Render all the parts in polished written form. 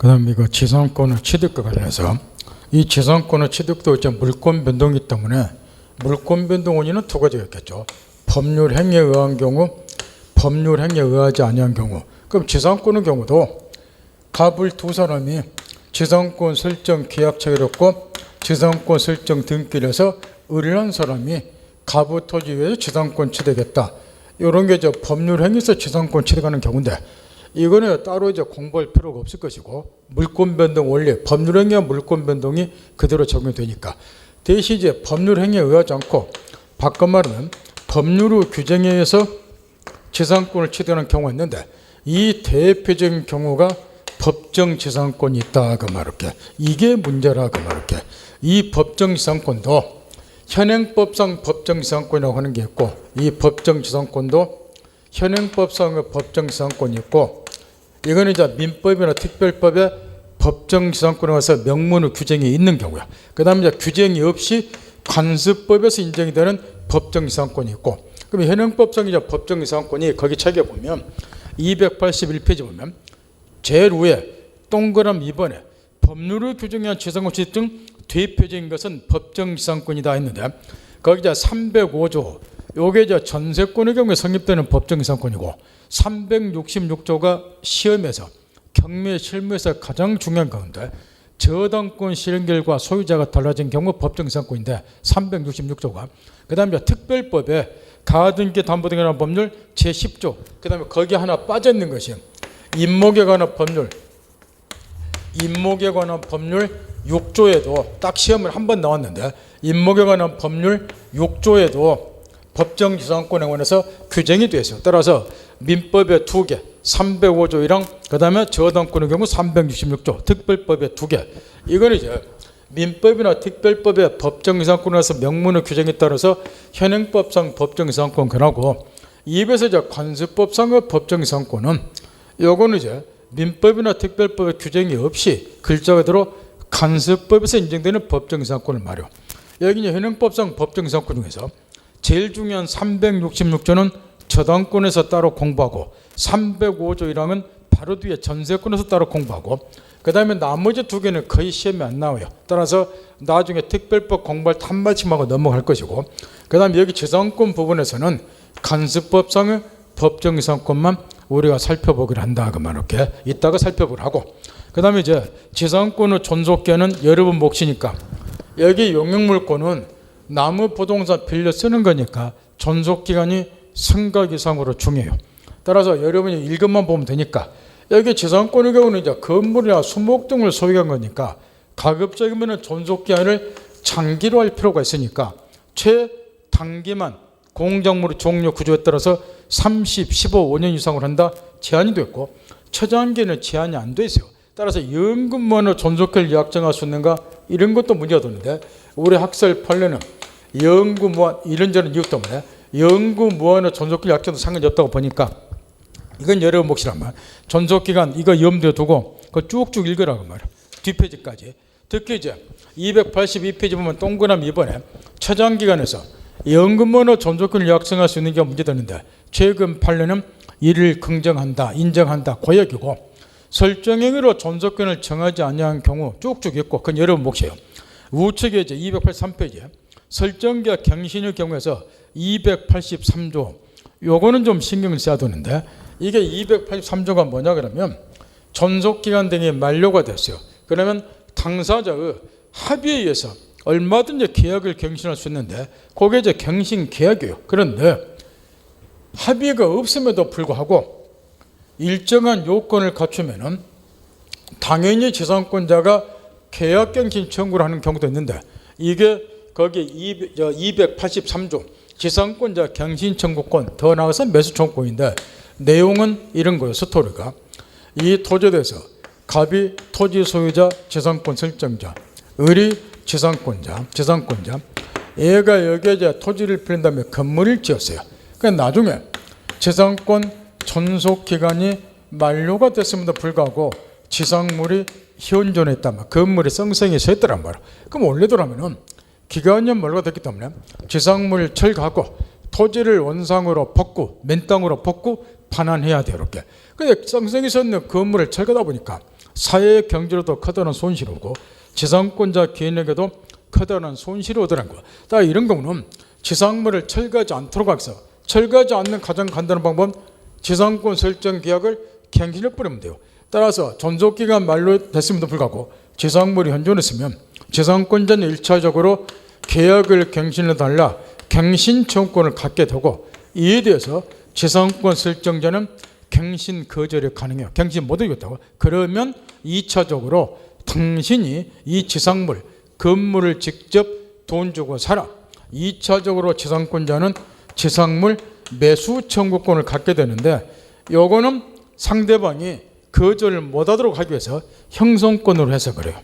그다음에 이거 지상권의 취득과 관련해서 이 지상권의 취득도 이제 물권 변동이기 때문에 물권 변동 원인은 두 가지가 있겠죠. 법률 행위에 의한 경우, 법률 행위에 의하지 아니한 경우. 그럼 지상권의 경우도 갑을 두 사람이 지상권 설정 계약 체결했고 지상권 설정 등기를 해서 을이라는 사람이 갑의 토지 외에 지상권 취득했다. 이런 게 이제 법률 행위에서 지상권 취득하는 경우인데 이거는 따로 이제 공부할 필요가 없을 것이고 물권 변동 원리, 법률 행위와 물권 변동이 그대로 적용되니까 대신 이제 법률 행위에 의하지 않고 바꿔 말하면 법률의 규정에 의해서 지상권을 취득하는 경우가 있는데 이 대표적인 경우가 법정 지상권이 있다 그 말할게. 이게 문제라 그 말할게. 이 법정 지상권도 현행법상 법정 지상권이라고 하는 게 있고 이 법정 지상권도 현행법상의 법정 지상권이 있고 이거는 이제 민법이나 특별법에 법정 지상권에 와서 명문의 규정이 있는 경우야. 그 다음에 이제 규정이 없이 관습법에서 인정이 되는 법정 지상권이 있고 그럼 현행법상 이제 법정 지상권이 거기 책에 보면 281페이지 보면 제일 위에 동그란 2번에 법률의 규정에 의한 지상권 취득 등 대표적인 것은 법정 지상권이다 했는데 거기 이제 305조 요게 이제 전세권의 경우에 성립되는 법정 지상권이고 366조가 시험에서 경매 실무에서 가장 중요한 가운데 저당권 실행 결과 소유자가 달라진 경우 법정 지상권인데 366조가 그 다음에 특별법에 가등기 담보 등에 관한 법률 제10조 그 다음에 거기 하나 빠져있는 것이 임목에 관한 법률 6조에도 딱 시험을 한 번 나왔는데 임목에 관한 법률 6조에도 법정 지상권에 관해서 규정이 되어 있어요. 따라서 민법에 2개 305조이랑 그 다음에 저당권의 경우 366조 특별법에 2개 이건 이제 민법이나 특별법의 법정 지상권에서 명문의 규정에 따라서 현행법상 법정 지상권 권하고 이에서 이제 관습법상의 법정 지상권은 요거는 이제 민법이나 특별법의 규정이 없이 글자 그대로 관습법에서 인정되는 법정 지상권을 말이요. 여기 이제 현행법상 법정 지상권 중에서 제일 중요한 366조는 저당권에서 따로 공부하고 305조이랑은 바로 뒤에 전세권에서 따로 공부하고 그 다음에 나머지 두 개는 거의 시험에 안 나와요. 따라서 나중에 특별법 공부할 때 한 마디씩 하고 넘어갈 것이고 그 다음에 여기 지상권 부분에서는 관습법상의 법정 지상권만 우리가 살펴보기로 한다 그 말할게. 이따가 살펴보기로 하고 그 다음에 이제 지상권의 존속기한은 여러 번 몫이니까 여기 용역물권은 나무 부동산 빌려 쓰는 거니까 존속기간이 성각 이상으로 중요해요. 따라서 여러분이 읽음만 보면 되니까 여기 지상권의 경우는 이제 건물이나 수목 등을 소유한 거니까 가급적이면 존속기한을 장기로 할 필요가 있으니까 최단기만 공작물의 종류 구조에 따라서 30, 15, 5년 이상으로 한다 제한이 됐고 최장기는 제한이 안 돼 있어요. 따라서 연금무한의 존속기를 약정할 수 있는가 이런 것도 문제가 되는데 우리 학설 판례는 연금무한 이런저런 이유 때문에 연금무한의 존속기를 약정도 상관이 없다고 보니까 이건 여러 몫이란 말. 존속기간 이거 염두에 두고 그거 쭉쭉 읽으라고 말이야. 뒷페이지까지. 특히 이제 282페이지 보면 동그라미 2번에 최장기간에서 연금무한의 존속기를 약정할 수 있는 게 문제되는데 최근 판례는 이를 긍정한다, 인정한다, 고역이고 설정행위로 존속권을 정하지 아니한 경우 쭉쭉 있고 그건 여러 몫이에요. 우측에 이제 283페이지에 설정기와 갱신의 경우에서 283조 요거는 좀 신경을 써야 되는데 이게 283조가 뭐냐 그러면 존속기간 등이 만료가 됐어요. 그러면 당사자의 합의에 의해서 얼마든지 계약을 갱신할 수 있는데 그게 이제 갱신 계약이에요. 그런데 합의가 없음에도 불구하고 일정한 요건을 갖추면은 당연히 지상권자가 계약갱신 청구를 하는 경우도 있는데 이게 거기 283조 지상권자 갱신 청구권 더 나아가서 매수 청구권인데 내용은 이런 거예요. 스토리가 이 토지에 대해서 갑이 토지 소유자 지상권 설정자 을이 지상권자 얘가 여기에 이제 토지를 빌린 다음에 건물을 지었어요. 그러니까 나중에 지상권 존속기간이 만료가 됐음에도 불구하고 지상물이 현존해 있단 말이야. 건물이 성성이 서 있더란 말이야. 그럼 원래대로라면 기간이 만료가 됐기 때문에 지상물을 철거하고 토지를 원상으로 벗고 맨땅으로 벗고 반환해야 돼요. 이렇게. 근데 성성이 서 있는 건물을 철거하다 보니까 사회 경제로도 커다란 손실이 오고 지상권자 개인에게도 커다란 손실이 오더라는 거야. 따라 이런 경우는 지상물을 철거하지 않도록 하겠어. 철거하지 않는 가장 간단한 방법은 지상권 설정 계약을 갱신해 버리면 돼요. 따라서 존속기간 만료됐음에도 불구하고 지상물이 현존했으면 지상권자는 1차적으로 계약을 갱신해 달라 갱신 청구권을 갖게 되고, 이에 대해서 지상권 설정자는 갱신 거절이 가능해요. 갱신 못 하겠다고. 그러면 2차적으로 당신이 이 지상물, 건물을 직접 돈 주고 사라. 2차적으로 지상권자는 지상물 매수 청구권을 갖게 되는데, 요거는 상대방이 거절을 못하도록 하기 위해서 형성권으로 해서 그래요.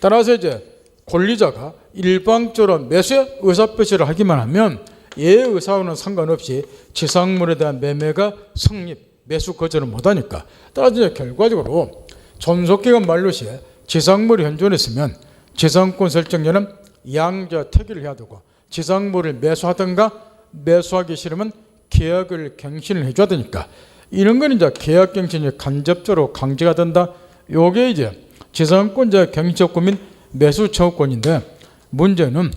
따라서 이제 권리자가 일방적으로 매수의 의사표시를 하기만 하면 예의사와는 상관없이 지상물에 대한 매매가 성립, 매수 거절을 못하니까. 따라서 이제 결과적으로 존속기간 만료 시에 지상물이 현존했으면 지상권 설정자는 양자 퇴기를 해야 되고, 지상물을 매수하든가 매수하기 싫으면 계약을 갱신을 해줘야 되니까, 이런 건 이제 계약 갱신이 간접적으로 강제가 된다. 요게 이제 지상권자 갱신권인 매수 청구권인데, 문제는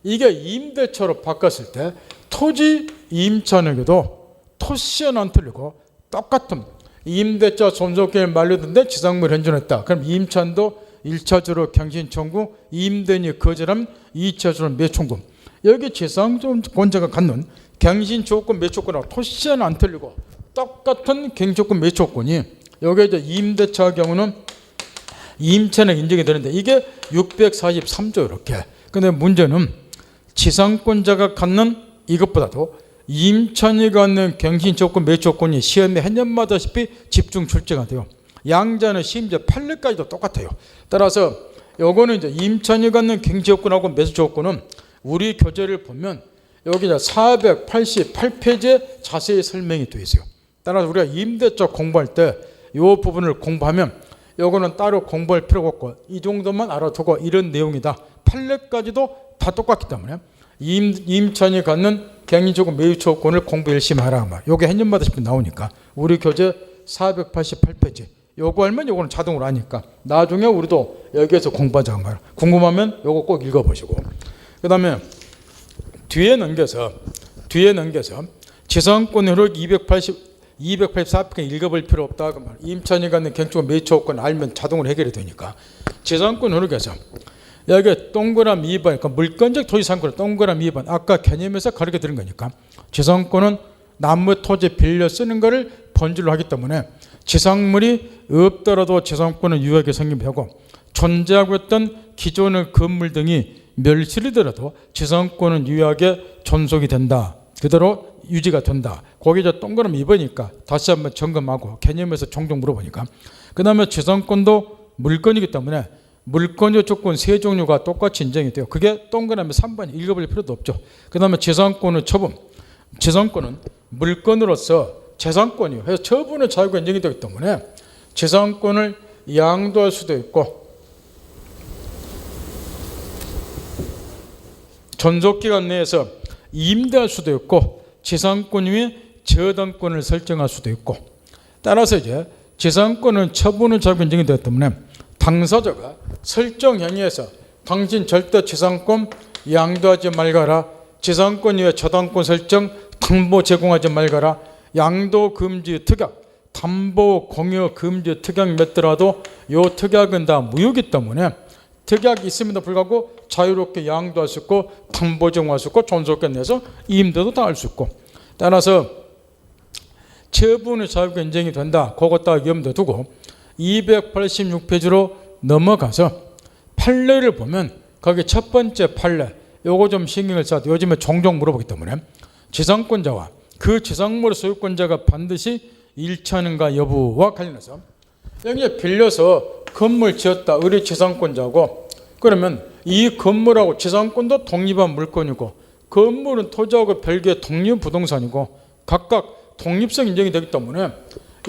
이게 임대차로 바꿨을 때 토지 임차인에게도 토시는 안 틀리고 똑같은 임대차 존속기간 만료된데 지상물 현존했다. 그럼 임차인도 1차적으로 갱신 청구, 임대인이 거절하면 2차적으로 매청구. 여기 지상권자가 갖는 갱신 조건, 매초권하고 토시는 안 틀리고 똑같은 갱신권, 매초권이 여기 이제 임대차 경우는 임차는 인정이 되는데 이게 643조 이렇게. 근데 문제는 지상권자가 갖는 이것보다도 임차인이 갖는 갱신 조건, 매초권이 시험에 해년마다시피 집중 출제가 돼요. 양자는 심지어 판례까지도 똑같아요. 따라서 요거는 이제 임차인이 갖는 갱신 조건하고 매수 조건은 우리 교재를 보면 여기 488페이지에 자세히 설명이 되어 있어요. 따라서 우리가 임대차 공부할 때 이 부분을 공부하면 요거는 따로 공부할 필요가 없고 이 정도만 알아두고 이런 내용이다. 판례까지도 다 똑같기 때문에 임차인이 갖는 갱신조건 매수조건을 공부 열심히 하라. 요게 해년마다 나오니까 우리 교재 488페이지 요거 알면 요거는 자동으로 아니까 나중에 우리도 여기에서 공부하자 말이야. 궁금하면 요거 꼭 읽어보시고, 그 다음에 뒤에 넘겨서 지상권 효력 284편 읽어볼 필요 없다. 그 말. 임차인이 갖는 갱신조건 매수조건 알면 자동으로 해결이 되니까 지상권 효력에서 여기 동그라미 2번, 그러니까 물권적 토지상권 동그라미 2번 아까 개념에서 가르쳐 드린 거니까 지상권은 나무 토지 빌려 쓰는 거를 본질로 하기 때문에 지상물이 없더라도 지상권은 유효하게 성립되고 존재하고 있던 기존의 건물 등이 멸실이더라도 지상권은 유효하게 존속이 된다. 그대로 유지가 된다. 거기 저 동그라미 2번이니까 다시 한번 점검하고 개념에서 종종 물어보니까, 그 다음에 지상권도 물건이기 때문에 물권의 조건 세 종류가 똑같이 인정이 돼요. 그게 동그라미 3번 읽어볼 필요도 없죠. 그 다음에 지상권의 처분. 지상권은 물건으로서 재산권이에요. 그래서 처분의 자유가 인정이 되기 때문에 지상권을 양도할 수도 있고 존속기간 내에서 임대할 수도 있고 지상권 위에 저당권을 설정할 수도 있고, 따라서 이제 지상권은 처분의 자유가 인정이 되기 때문에 당사자가 설정 행위에서 당신 절대 지상권 양도하지 말거라, 지상권 위에 저당권 설정 담보 제공하지 말거라, 양도 금지 특약, 담보 공여 금지 특약 맺더라도 요 특약은 다 무효이기 때문에 특약이 있음에도 불구하고 자유롭게 양도할 수 있고 담보 제공할 수 있고 존속권 내서 임대도 다 할 수 있고, 따라서 처분의 자유가 인정이 된다. 그것 다 염두에 두고 286페이지로 넘어가서 판례를 보면 거기 첫 번째 판례 요거 좀 신경을 써야 돼. 요즘에 종종 물어보기 때문에 지상권자와 그 지상물 소유권자가 반드시 일치하는가 여부와 관련해서 여기 빌려서 건물 지었다. 우리 지상권자고, 그러면 이 건물하고 지상권도 독립한 물건이고 건물은 토지하고 별개의 독립부동산이고 각각 독립성 인정이 되기 때문에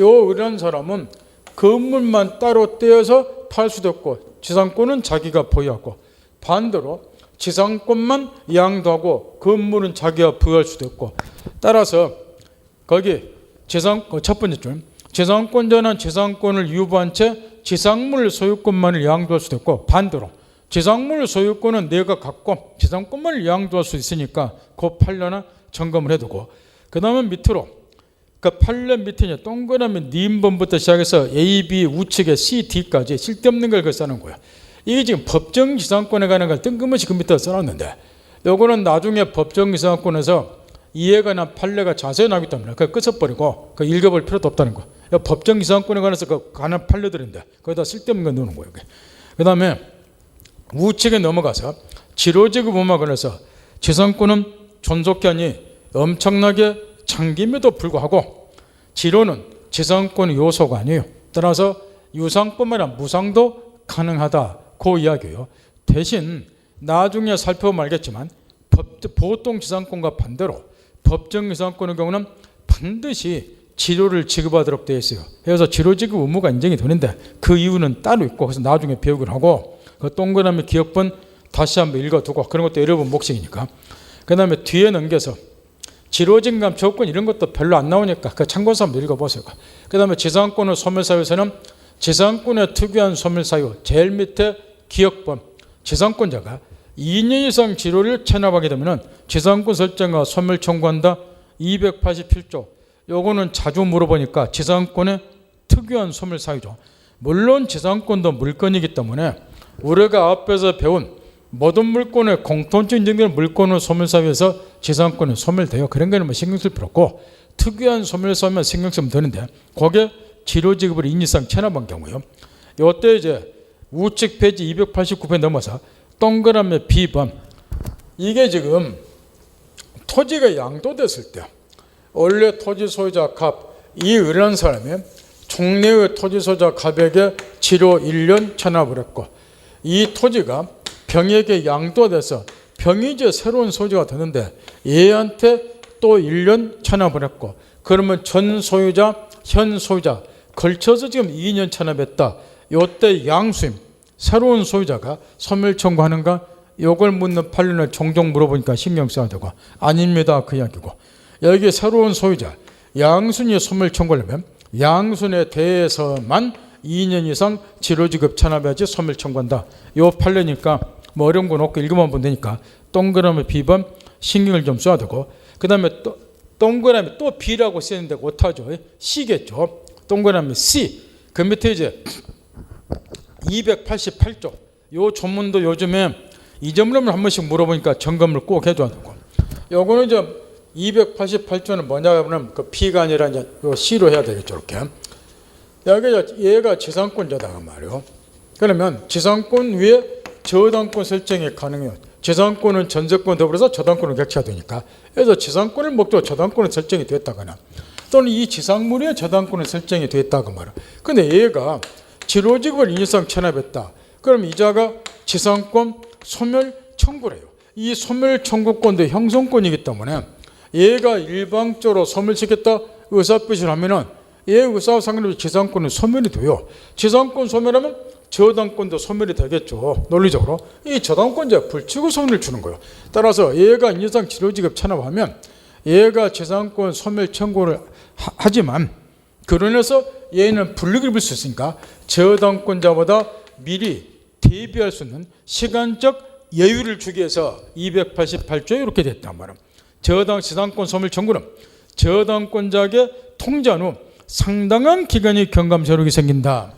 요 이런 사람은 건물만 따로 떼어서 팔 수도 없고 지상권은 자기가 보유하고, 반대로 지상권만 양도하고 건물은 자기가 부여할 수도 있고, 따라서 거기 첫 번째 줄 지상권자는 지상권을 유보한 채 지상물 소유권만을 양도할 수도 있고 반대로 지상물 소유권은 내가 갖고 지상권만을 양도할 수 있으니까 그 판례는 점검을 해두고 그 다음에 밑으로 그 판례 밑에 이제 동그라미 니은번부터 시작해서 A, B 우측에 C, D까지 쓸데없는 걸 써놓은 거야. 이게 지금 법정지상권에 관한 걸 뜬금없이 그 밑에 써놨는데 요거는 나중에 법정지상권에서 이해가 관한 판례가 자세히 나기 때문에 그걸 끄서버리고 그 읽어볼 필요도 없다는 거. 법정지상권에 관해서 그 관한 판례들인데 거기다 쓸데없는 거 넣는 거예요. 그 다음에 우측에 넘어가서 지로지급의무에 관해서 지상권은 존속견이 엄청나게 잠김에도 불구하고 지로는 지상권의 요소가 아니에요. 따라서 유상뿐만 아니라 무상도 가능하다. 그 이야기예요. 대신 나중에 살펴보면 알겠지만 보통 지상권과 반대로 법정지상권의 경우는 반드시 지료를 지급하도록 되어 있어요. 그래서 지료 지급 의무가 인정이 되는데 그 이유는 따로 있고 그래서 나중에 배우기로 하고 그 동그라미 기억본 다시 한번 읽어두고 그런 것도 여러분 몫이니까 그 다음에 뒤에 넘겨서 지로증감 조건 이런 것도 별로 안 나오니까 그 참고서 한번 읽어보세요. 그 다음에 지상권의 소멸사유에서는 지상권의 특유한 소멸사유 제일 밑에 기억본 지상권자가 2년 이상 지료를 체납하게 되면 지상권 설정과 소멸 청구한다. 287조 요거는 자주 물어보니까 지상권의 특유한 소멸사유죠. 물론 지상권도 물건이기 때문에 우리가 앞에서 배운 모든 물건의 공통적 인정되는 물건의 소멸사유에서 지상권은 소멸돼요. 그런 거는 뭐 신경 쓸 필요 없고 특유한 소멸사유만 신경 쓰면 되는데 그게 지료지급을 2년 이상 체납한 경우요. 이때 이제 우측 페이지 289페이지 넘어서 동그라미 B번 이게 지금 토지가 양도됐을 때 원래 토지 소유자 갑 이 을한 사람이 총내의 토지 소유자 갑에게 지료 1년 체납을 했고 이 토지가 병에게 양도돼서 병이 이제 새로운 소유자가 되는데 얘한테 또 1년 체납을 했고 그러면 전 소유자, 현 소유자 걸쳐서 지금 2년 체납했다. 이때 양수임 새로운 소유자가 소멸 청구하는가? 이걸 묻는 판례를 종종 물어보니까 신경 써야 되고 아닙니다. 그 이야기고 여기 새로운 소유자 양순이 소멸 청구하려면 양순에 대해서만 2년 이상 지료지급 체납해야지 소멸 청구한다. 이 판례니까 뭐 어려운 건 없고 읽으면 보면 되니까 동그라미 B번 신경을 좀 써야 되고 그 다음에 또 동그라미 또 B라고 쓰는데 못하죠. C겠죠. 동그라미 C 그 밑에 이제 288조 요 조문도 요즘에 이 점을 한 번씩 물어보니까 점검을 꼭 해줘야 되고 요거는 이제 288조는 뭐냐면 그 P가 아니라 이제 요 C로 해야 되겠죠. 이렇게 여기 얘가 지상권자다 말이에요. 그러면 지상권 위에 저당권 설정이 가능해요. 지상권은 전세권 더불어서 저당권을 객체가 되니까 그래서 지상권을 목적으로 저당권은 설정이 됐다거나 또는 이 지상물에 저당권은 설정이 됐다고 말이에요. 근데 얘가 지료지급을 2년 이상 체납했다. 그럼 이자가 지상권 소멸 청구래요. 이 소멸 청구권도 형성권이기 때문에 얘가 일방적으로 소멸시켰다 의사표시를 하면은 얘 의사와 상관없이 지상권은 소멸이 돼요. 지상권 소멸하면 저당권도 소멸이 되겠죠. 논리적으로 이 저당권자 불치고 소멸을 주는 거예요. 따라서 얘가 2년 이상 지료지급 체납하면 얘가 지상권 소멸 청구를 하지만 그러면서 얘는 불이익을 입을 수 있으니까 저당권자보다 미리 대비할 수 있는 시간적 여유를 주기 위해서 288조에 이렇게 됐단 말이에요. 지상권 소멸 청구는 저당권자에게 통지한 후 상당한 기간이 경감세력이 생긴다.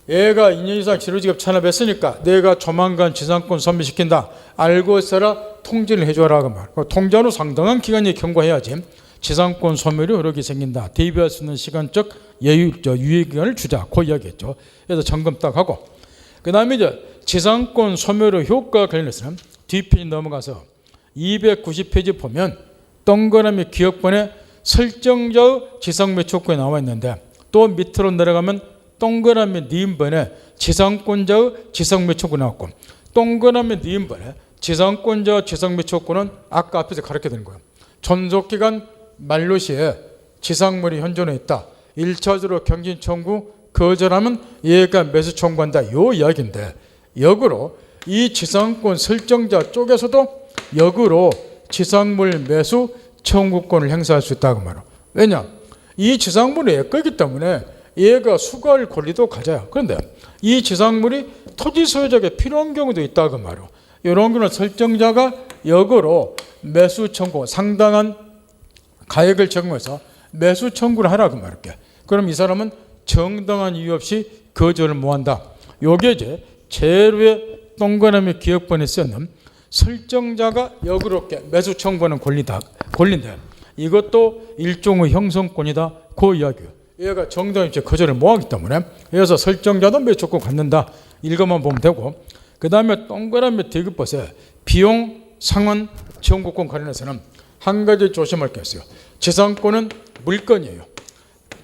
얘가 2년 이상 지료지급 체납했으니까 내가 조만간 지상권 소멸시킨다. 알고 있어라 통지를 해줘라. 그 말. 통지한 후 상당한 기간이 경과해야지 지상권 소멸이 여력이 생긴다. 대비할 수 있는 시간적 유예 기간을 주자. 그 이야기했죠. 그래서 점검 딱 하고 그 다음에 이제 지상권 소멸의 효과 관련해서는 뒷페이지 넘어가서 290페이지 보면 동그라미 기억본에 설정자의 지상매초권이 나와 있는데 또 밑으로 내려가면 동그라미 니은번에 지상권자의 지상매초권이 나왔고 동그라미 니은번에 지상권자의 지상매초권은 아까 앞에서 가르쳐 드린 거예요. 존속기간 만료 시에 지상물이 현존해 있다. 1차적으로 경진 청구 거절하면 얘가 매수 청구한다. 요 이야기인데 역으로 이 지상권 설정자 쪽에서도 역으로 지상물 매수 청구권을 행사할 수 있다고 말이에요. 왜냐? 이 지상물이 얘 거기 때문에 얘가 수거할 권리도 가져요. 그런데 이 지상물이 토지 소유자에게 필요한 경우도 있다 그 말이에요. 이런 경우는 설정자가 역으로 매수 청구, 상당한 가액을 제공해서 매수 청구를 하라 그 말이에요. 그럼 이 사람은 정당한 이유 없이 거절을 못한다. 요게 이제 제로의 동그라미 기억번에 쓰는 설정자가 역으롭게 매수 청구하는 권리인데 이것도 일종의 형성권이다 그 이야기예요. 얘가 정당히 거절을 못하기 때문에 그래서 설정자도 매수권 갖는다. 이것만 보면 되고 그 다음에 동그라미 디귿번에 비용 상환 청구권 관련해서는 한 가지 조심할 게 있어요. 지상권은 물건이에요.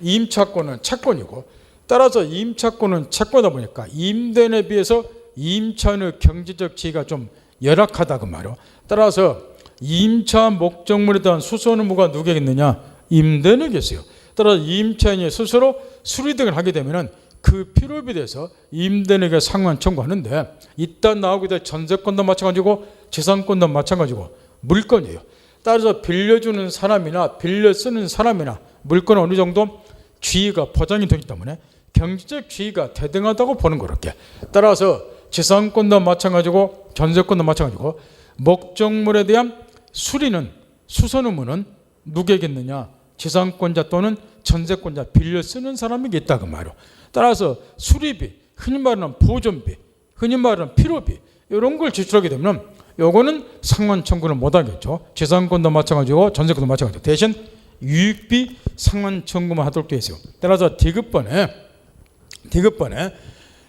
임차권은 채권이고 따라서 임차권은 채권이다 보니까 임대인에 비해서 임차인의 경제적 지위가 좀 열악하다 그 말이에요. 따라서 임차 목적물에 대한 수선 의무가 누구에게 있느냐? 임대인에게 있어요. 따라서 임차인이 스스로 수리등을 하게 되면 그 필요비에 대해서 임대인에게 상환 청구하는데 이따 나오게 될 전세권도 마찬가지고 지상권도 마찬가지고 물건이에요. 따라서 빌려주는 사람이나 빌려 쓰는 사람이나 물건은 어느 정도 지위가 보장이 되기 때문에 경제적 지위가 대등하다고 보는 거렇게. 따라서 지상권도 마찬가지고 전세권도 마찬가지고 목적물에 대한 수리는 수선 의무는 누구에게 있느냐? 지상권자 또는 전세권자 빌려 쓰는 사람에게 있다 그 말이에요. 따라서 수리비, 흔히 말하는 보존비, 흔히 말하는 필요비 이런 걸 지출하게 되면 요거는 상환 청구를 못 하겠죠. 지상권도 마찬가지고 전세권도 마찬가지고 대신 유익비 상환 청구만 하도록 되어 있어요. 따라서 디귿번에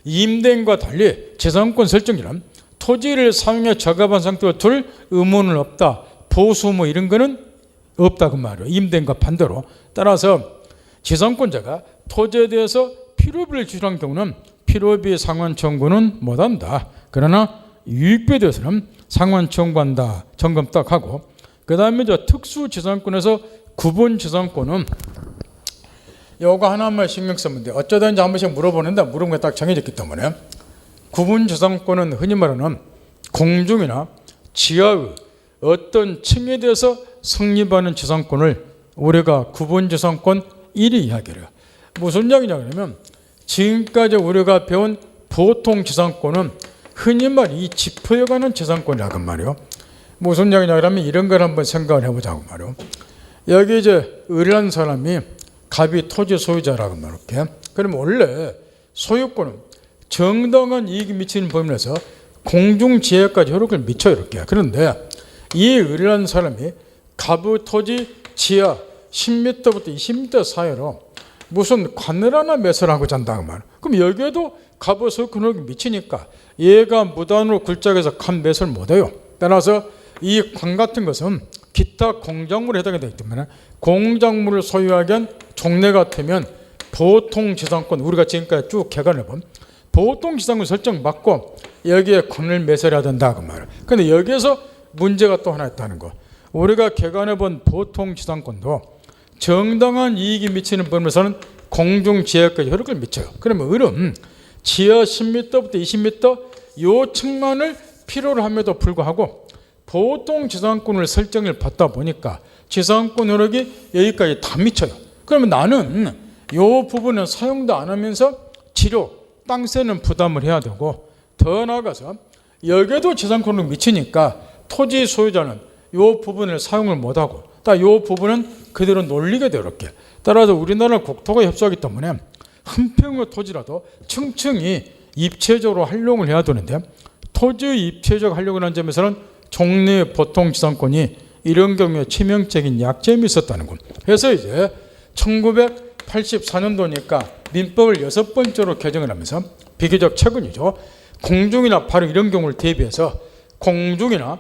임대인과 달리 지상권 설정자는 토지를 사용해 적합한 상태로 둘 의무는 없다. 보수 의무 이런 거는 없다 그 말이에요. 임대인과 반대로. 따라서 지상권자가 토지에 대해서 필요비를 지출한 경우는 필요비 상환 청구는 못한다. 그러나 유익비에 대해서는 상환 청구한다. 점검 딱 하고 그 다음에 특수지상권에서 구분지상권은 요거 하나만 신경 쓰면 돼요. 어쩌다 이제 한 번씩 물어보는데 물은 게 딱 정해졌기 때문에 구분지상권은 흔히 말하는 공중이나 지하의 어떤 층에 대해서 성립하는 지상권을 우리가 구분지상권 1위 이야기를 해요. 무슨 이야기냐 그러면 지금까지 우리가 배운 보통 지상권은 흔히 말 이 지표에 관한 지상권이라고 말이에요. 무슨 이야기냐 그러면 이런 걸 한번 생각을 해보자고 말이에요. 여기 이제 의뢰한 사람이 갑이 토지 소유자라고 말할게. 그러면 원래 소유권은 정당한 이익이 미치는 범위 내에서 공중지혜까지 효력을 미쳐요 이렇게. 그런데 이 의뢰한 사람이 갑의 토지 지하 10m부터 20m 사이로 무슨 관을 하나 매설하고 잔다고 말. 그럼 여기에도 갑의 소유권 효력이 미치니까 얘가 무단으로 굴짝에서 간 매설 못해요. 따라서 이 관 같은 것은 기타 공작물에 해당이 되기 때문에 공작물을 소유하기 위한 종래 같으면 보통지상권 우리가 지금까지 쭉 개관해본 보통지상권 설정 받고 여기에 관을 매설해야 된다 그 말이에요. 그런데 여기에서 문제가 또 하나 있다는 거. 우리가 개관해본 보통지상권도 정당한 이익이 미치는 범위에서는 공중지하까지 효력을 미쳐요. 그러면 을은 지하 10m부터 20m 요 층만을 필요로 함에도 불구하고 보통 지상권을 설정을 받다 보니까 지상권 효력이 여기까지 다 미쳐요. 그러면 나는 요 부분은 사용도 안 하면서 지료, 땅세는 부담을 해야 되고 더 나아가서 여기에도 지상권을 미치니까 토지 소유자는 요 부분을 사용을 못하고 딱 요 부분은 그대로 놀리게 돼요 이렇게. 따라서 우리나라 국토가 협소하기 때문에 한 평의 토지라도 층층이 입체적으로 활용을 해야 되는데 토지 입체적 활용을 한 점에서는 종래 보통지상권이 이런 경우에 치명적인 약점이 있었다는 것. 그래서 이제 1984년도니까 민법을 6번째로 개정을 하면서 비교적 최근이죠. 공중이나 바로 이런 경우를 대비해서 공중이나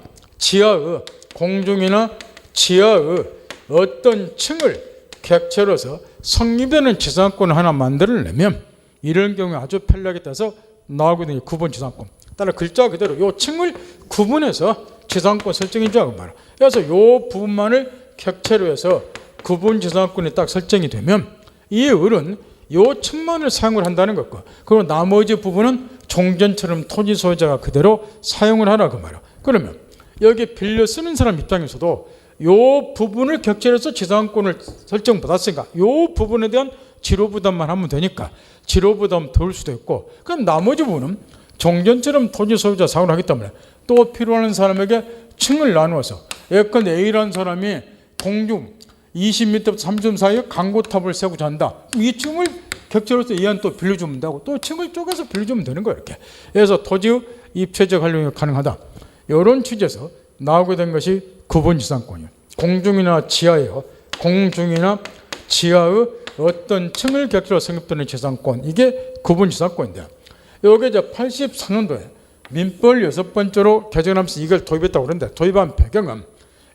지하의 어떤 층을 객체로서 성립되는 지상권을 하나 만들어내면 이런 경우에 아주 편리하게 따라서 나오게 되는 구분 지상권. 따라 글자 그대로 이 층을 구분해서 지상권 설정인 줄 알고 말이야. 그래서 이 부분만을 객체로 해서 구분 지상권이 딱 설정이 되면 이 을은 이 층만을 사용을 한다는 것과 그리고 나머지 부분은 종전처럼 토지 소유자가 그대로 사용을 하라고 말이야. 그러면 여기 빌려 쓰는 사람 입장에서도 이 부분을 격체해서 지상권을 설정받았으니까 이 부분에 대한 지로부담만 하면 되니까 지로부담 덜 수도 있고, 그럼 나머지 부분은 종전처럼 토지 소유자 상환을 하기 때문에 또 필요한 사람에게 층을 나누어서, 예컨대 A라는 사람이 공중 20m부터 30m 사이에 강고탑을 세우고 잔다. 이 층을 객체로서 A한테 또 빌려주면 된다고, 또 층을 쪼개서 빌려주면 되는 거예요. 이렇게. 그래서 토지의 입체적 활용이 가능하다. 이런 취지에서 나오게 된 것이 구분지상권이에요. 공중이나 지하예요. 공중이나 지하의 어떤 층을 객체로 성립되는 지상권, 이게 구분지상권인데, 여기 이제 84년도에 민법 6번째로 개정하면서 이걸 도입했다고 그러는데, 도입한 배경은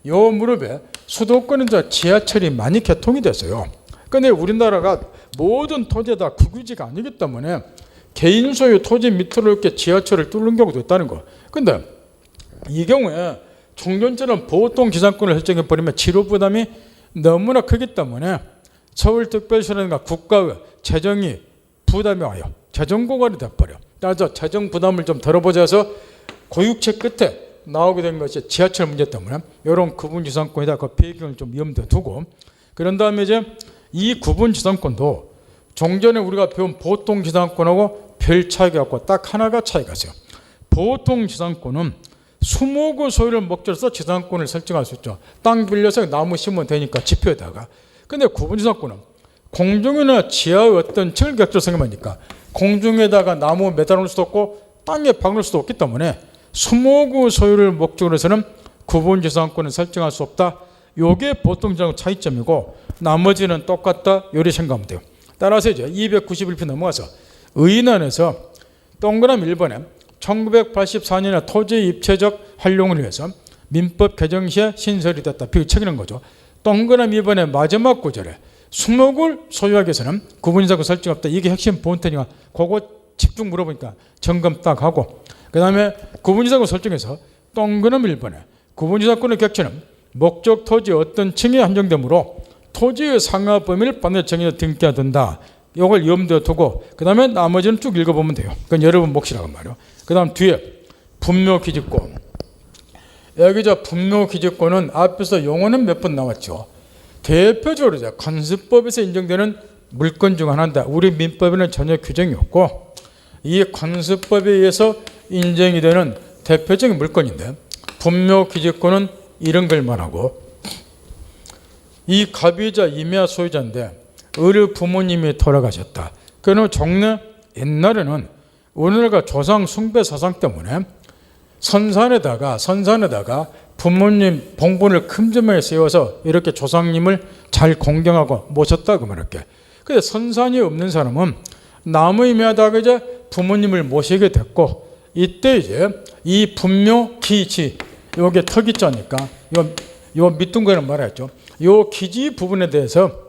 요 무렵에 수도권은 지하철이 많이 개통이 됐어요. 근데 우리나라가 모든 토지에 다 국유지가 아니기 때문에 개인 소유 토지 밑으로 이렇게 지하철을 뚫는 경우도 있다는 거. 근데 이 경우에 종전처럼 보통 지상권을 설정해 버리면 지로 부담이 너무나 크기 때문에 서울특별시라든가 국가의 재정이 부담이 와요. 재정 고갈이 돼버려. 따라서 재정 부담을 좀 덜어보자 해서 고육책 끝에 나오게 된 것이 지하철 문제 때문에 이런 구분지상권에다 그 배경을 좀 염두에 두고, 그런 다음에 이제 이 구분지상권도 종전에 우리가 배운 보통지상권하고 별 차이가 없고 딱 하나가 차이가 있어요. 보통지상권은 수목의 소유를 목적으로 해서 지상권을 설정할 수 있죠. 땅 빌려서 나무 심으면 되니까 지표에다가. 근데 구분지상권은 공중이나 지하의 어떤 층을 객체로 생각하니까 공중에다가 나무 매달을 수도 없고 땅에 박을 수도 없기 때문에 수목의 소유를 목적으로 해서는 구분지상권을 설정할 수 없다. 이게 보통지상권 차이점이고, 나머지는 똑같다. 요리 생각하면 돼요. 따라서 이제 291표 넘어가서 의인안에서 동그라미 1번에 1984년에 토지 입체적 활용을 위해서 민법 개정 시에 신설이 됐다. 책이는 거죠. 동그라미 2번의 마지막 구절에 수목을 소유하기 위해서는 구분지상권 설정 없다. 이게 핵심 본태니까 그거 집중 물어보니까 점검 딱 하고, 그 다음에 구분지상권 설정에서 동그라미 1번에 구분지상권의 객체는 목적 토지 어떤 층에 한정되므로 토지의 상하 범위를 반드시 정해서 등기해야 된다. 이걸 염두에 두고, 그 다음에 나머지는 쭉 읽어보면 돼요. 그건 여러분 몫이라고 말이에요. 그 다음 뒤에 분묘기지권. 여기 분묘기지권은 앞에서 용어는 몇 번 나왔죠. 대표적으로 관습법에서 인정되는 물건 중 하나인데 우리 민법에는 전혀 규정이 없고, 이 관습법에 의해서 인정이 되는 대표적인 물건인데, 분묘기지권은 이런 걸 말하고, 이 갑이자 임야 소유자인데 어릴 부모님이 돌아가셨다. 그러면 종래 옛날에는 우리나라가 조상 숭배 사상 때문에 선산에다가 부모님 봉분을 큼지막하게 세워서 이렇게 조상님을 잘 공경하고 모셨다고 말할게. 근데 선산이 없는 사람은 나무 임야에다가 이제 부모님을 모시게 됐고, 이때 이제 이 분묘 기지, 요게 턱이자니까 요 밑둥 거는 말했죠. 요 기지 부분에 대해서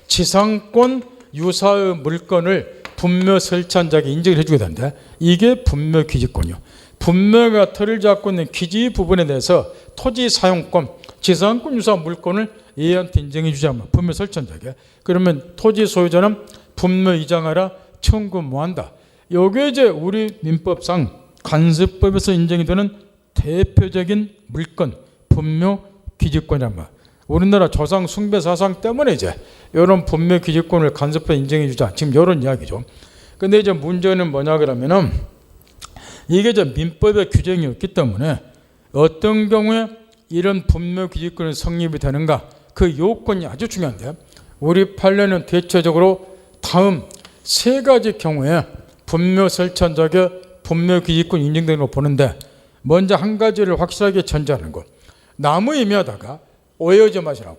지상권 유사의 물건을 분묘 설치한 자에게 인정을 해주게 되는데, 이게 분묘 기지권이요. 분묘가 털을 잡고 있는 기지 부분에 대해서 토지 사용권, 지상권 유사 물건을 얘한테 인정해 주자면 분묘 설치한 자에게, 그러면 토지 소유자는 분묘 이장하라 청구 뭐한다. 요게 이제 우리 민법상 관습법에서 인정이 되는 대표적인 물건, 분묘 기지권이란 말. 우리나라 조상 숭배 사상 때문에 이제 이런 분묘 기지권을 관습법에 인정해 주자. 지금 이런 이야기죠. 근데 이제 문제는 뭐냐 그러면은, 이게 이제 민법의 규정이 없기 때문에 어떤 경우에 이런 분묘 기지권이 성립이 되는가, 그 요건이 아주 중요한데, 우리 판례는 대체적으로 다음 세 가지 경우에 분묘 설치한 자에게 분묘 기지권 인정되는 걸 보는데, 먼저 한 가지를 확실하게 전제하는 거. 나무 임야다가 오해하지 마시라고.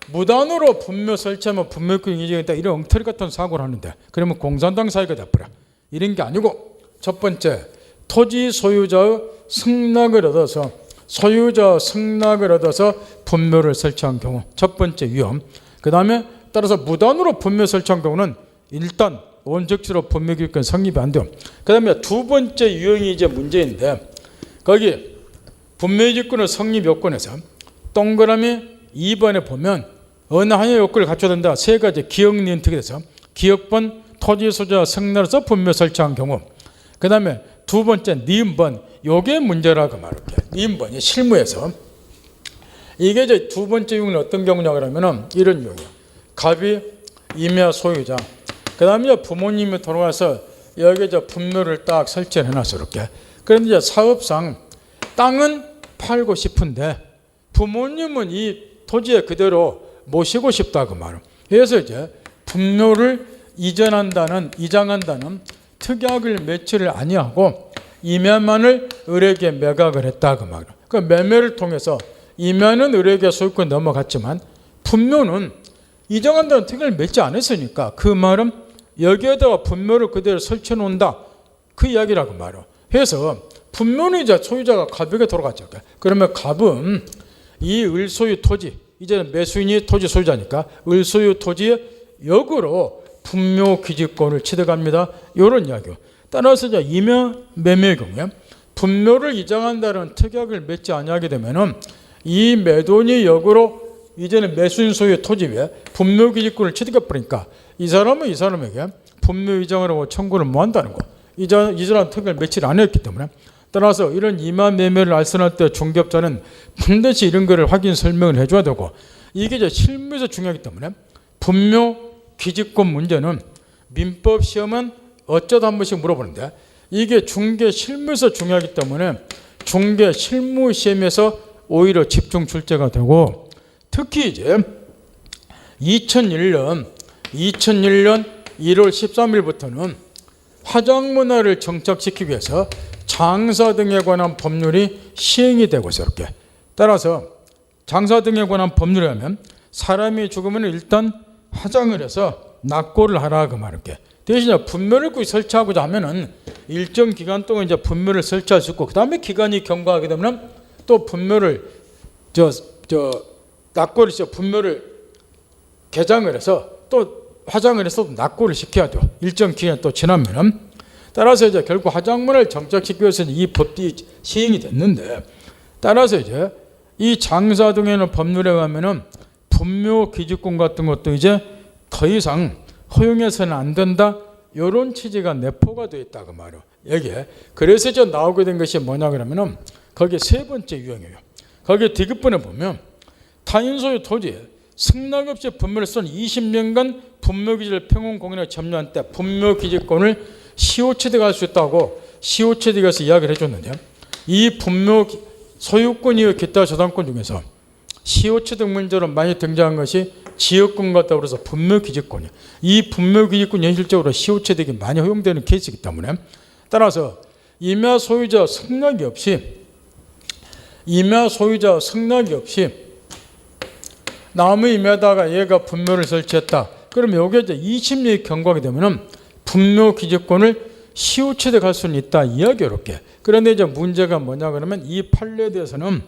무단으로 분묘 설치하면 분묘권 인정이다, 이런 엉터리 같은 사고를 하는데, 그러면 공산당 사회가 돼버려. 이런 게 아니고, 첫 번째, 토지 소유자의 승낙을 얻어서 분묘를 설치한 경우, 첫 번째 위험. 그 다음에 따라서 무단으로 분묘 설치한 경우는 일단 원칙적으로 분묘 기지권 성립이 안 돼요. 그 다음에 두 번째 유형이 이제 문제인데, 거기 분묘 기지권의 성립 요건에서 동그라미 2번에 보면 어느 하나의 요건을 갖춰야 된다. 세 가지 기억, 니은, 득에 대해서 기억번 토지 소유자 승낙에서 분묘 설치한 경우, 그 다음에 두 번째 니은번, 요게 문제라고 말할게. 니은번이 실무에서 이게 이제 두 번째 유형은 어떤 경우냐 그러면은 이런 유형이에요. 갑이 임야 소유자. 그 다음에 부모님이 돌아가서 여기 분묘를 딱 설치해 놨어, 이렇게. 그런데 이제 사업상 땅은 팔고 싶은데 부모님은 이 토지에 그대로 모시고 싶다고 말이에요. 그래서 이제 분묘를 이장한다는 특약을 맺지를 아니하고 임야만을 을에게 매각을 했다고 말이에요. 그 매매를 통해서 임야는 을에게 소유권이 넘어갔지만 분묘는 이장한다는 특약을 맺지 않았으니까 그 말은 여기에다가 분묘를 그대로 설치해 놓는다, 그 이야기라고 말이에요. 그래서 분묘는 이제 소유자가 갑에게 돌아갔죠. 그러면 갑은 이 을소유 토지, 이제는 매수인이 토지 소유자니까 을소유 토지의 역으로 분묘 기지권을 취득합니다. 이런 이야기요. 따라서 이제 임야 매매의 경우에 분묘를 이장한다는 특약을 맺지 아니하게 되면은 이 매도인이 역으로 이제는 매수인 소유의 토지 위에 분묘 기지권을 취득해 버리니까 이 사람은 이 사람에게 분묘 이장을 하고 청구를 못 한다는 거. 이 사람 특약을 맺지를 않았기 때문에, 따라서 이런 임야 매매를 알선할 때 중개업자는 반드시 이런 거를 확인 설명을 해줘야 되고, 이게 이제 실무에서 중요하기 때문에 분묘 기지권 문제는 민법 시험은 어쩌다 한 번씩 물어보는데 이게 중개 실무에서 중요하기 때문에 중개 실무 시험에서 오히려 집중 출제가 되고, 특히 이제 2001년 1월 13일부터는 화장문화를 정착시키기 위해서 장사 등에 관한 법률이 시행이 되고 있어요. 이렇게. 따라서 장사 등에 관한 법률이 하면 사람이 죽으면 일단 화장을 해서 낙고를 하라, 그 말이게. 대신에 분묘를 꼭 설치하고자 하면은 일정 기간 동안 이제 분묘를 설치할 수 있고, 그 다음에 기간이 경과하게 되면 또 분묘를 낙고를 해서 분묘를 개장을 해서 또 화장을 해서 낙고를 시켜야 돼요. 일정 기간 또 지나면은. 따라서 이제 결국 화장문을 정착시키기 위해서는 이 법이 시행이 됐는데, 따라서 이제 이 장사 등에는 법률에 의하면은 분묘 기지권 같은 것도 이제 더 이상 허용해서는 안 된다, 이런 취지가 내포가 되어 있다고 말이에요. 여기에. 그래서 이제 나오게 된 것이 뭐냐 그러면은 거기 세 번째 유형이에요. 거기 디귿번에 보면 타인 소유 토지에 승낙 없이 분묘를 쓴 20년간 분묘기지를 평온공인에 점유한 때 분묘기지권을 시효취득할 수 있다고 시효취득에서 이야기를 해줬는데, 이 분묘 소유권이의 기타 저당권 중에서 시효취득 문제로 많이 등장한 것이 지역권 같다고 해서 분묘기지권이에요. 이 분묘기지권이 현실적으로 시효취득이 많이 허용되는 케이스이기 때문에, 따라서 임야 소유자 승낙이 없이 남의 임야다가 얘가 분묘를 설치했다. 그러면 이게 이제 20년이 경과하게 되면은 분묘 기지권을 시효취득할 수는 있다, 이야기 이렇게. 그런데 이제 문제가 뭐냐 그러면 이 판례에 대해서는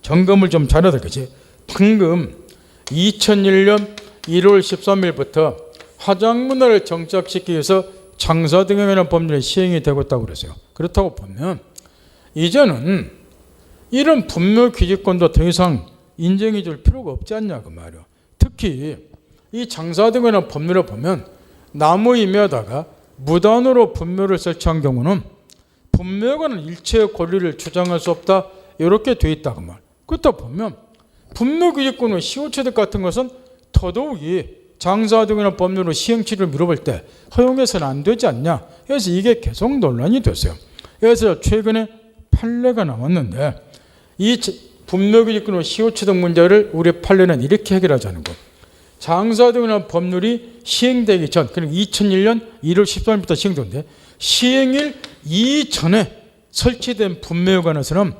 점검을 좀 잘해야 되겠지. 방금 2001년 1월 13일부터 화장문화를 정착시키기 위해서 장사 등에 관한 법률이 시행이 되고 있다고 그랬어요. 그렇다고 보면 이제는 이런 분묘 기지권도 더 이상 인정해 줄 필요가 없지 않냐, 그 말이에요. 특히 이 장사 등에 관한 법률을 보면 나무 임야다가 무단으로 분묘를 설치한 경우는 분묘에 관한 일체의 권리를 주장할 수 없다, 이렇게 돼 있다고 말. 그렇다 보면 분묘 기지권의 시효취득 같은 것은 더더욱이 장사 등의 법률로 시행치를 물어볼 때 허용해서는 안 되지 않냐. 그래서 이게 계속 논란이 됐어요. 그래서 최근에 판례가 나왔는데 이 분묘 기지권의 시효취득 문제를 우리 판례는 이렇게 해결하자는 거. 장사 등의 법률이 시행되기 전, 그러니까 2001년 1월 13일부터 시행되는데 시행일 이전에 설치된 분묘에 관해서는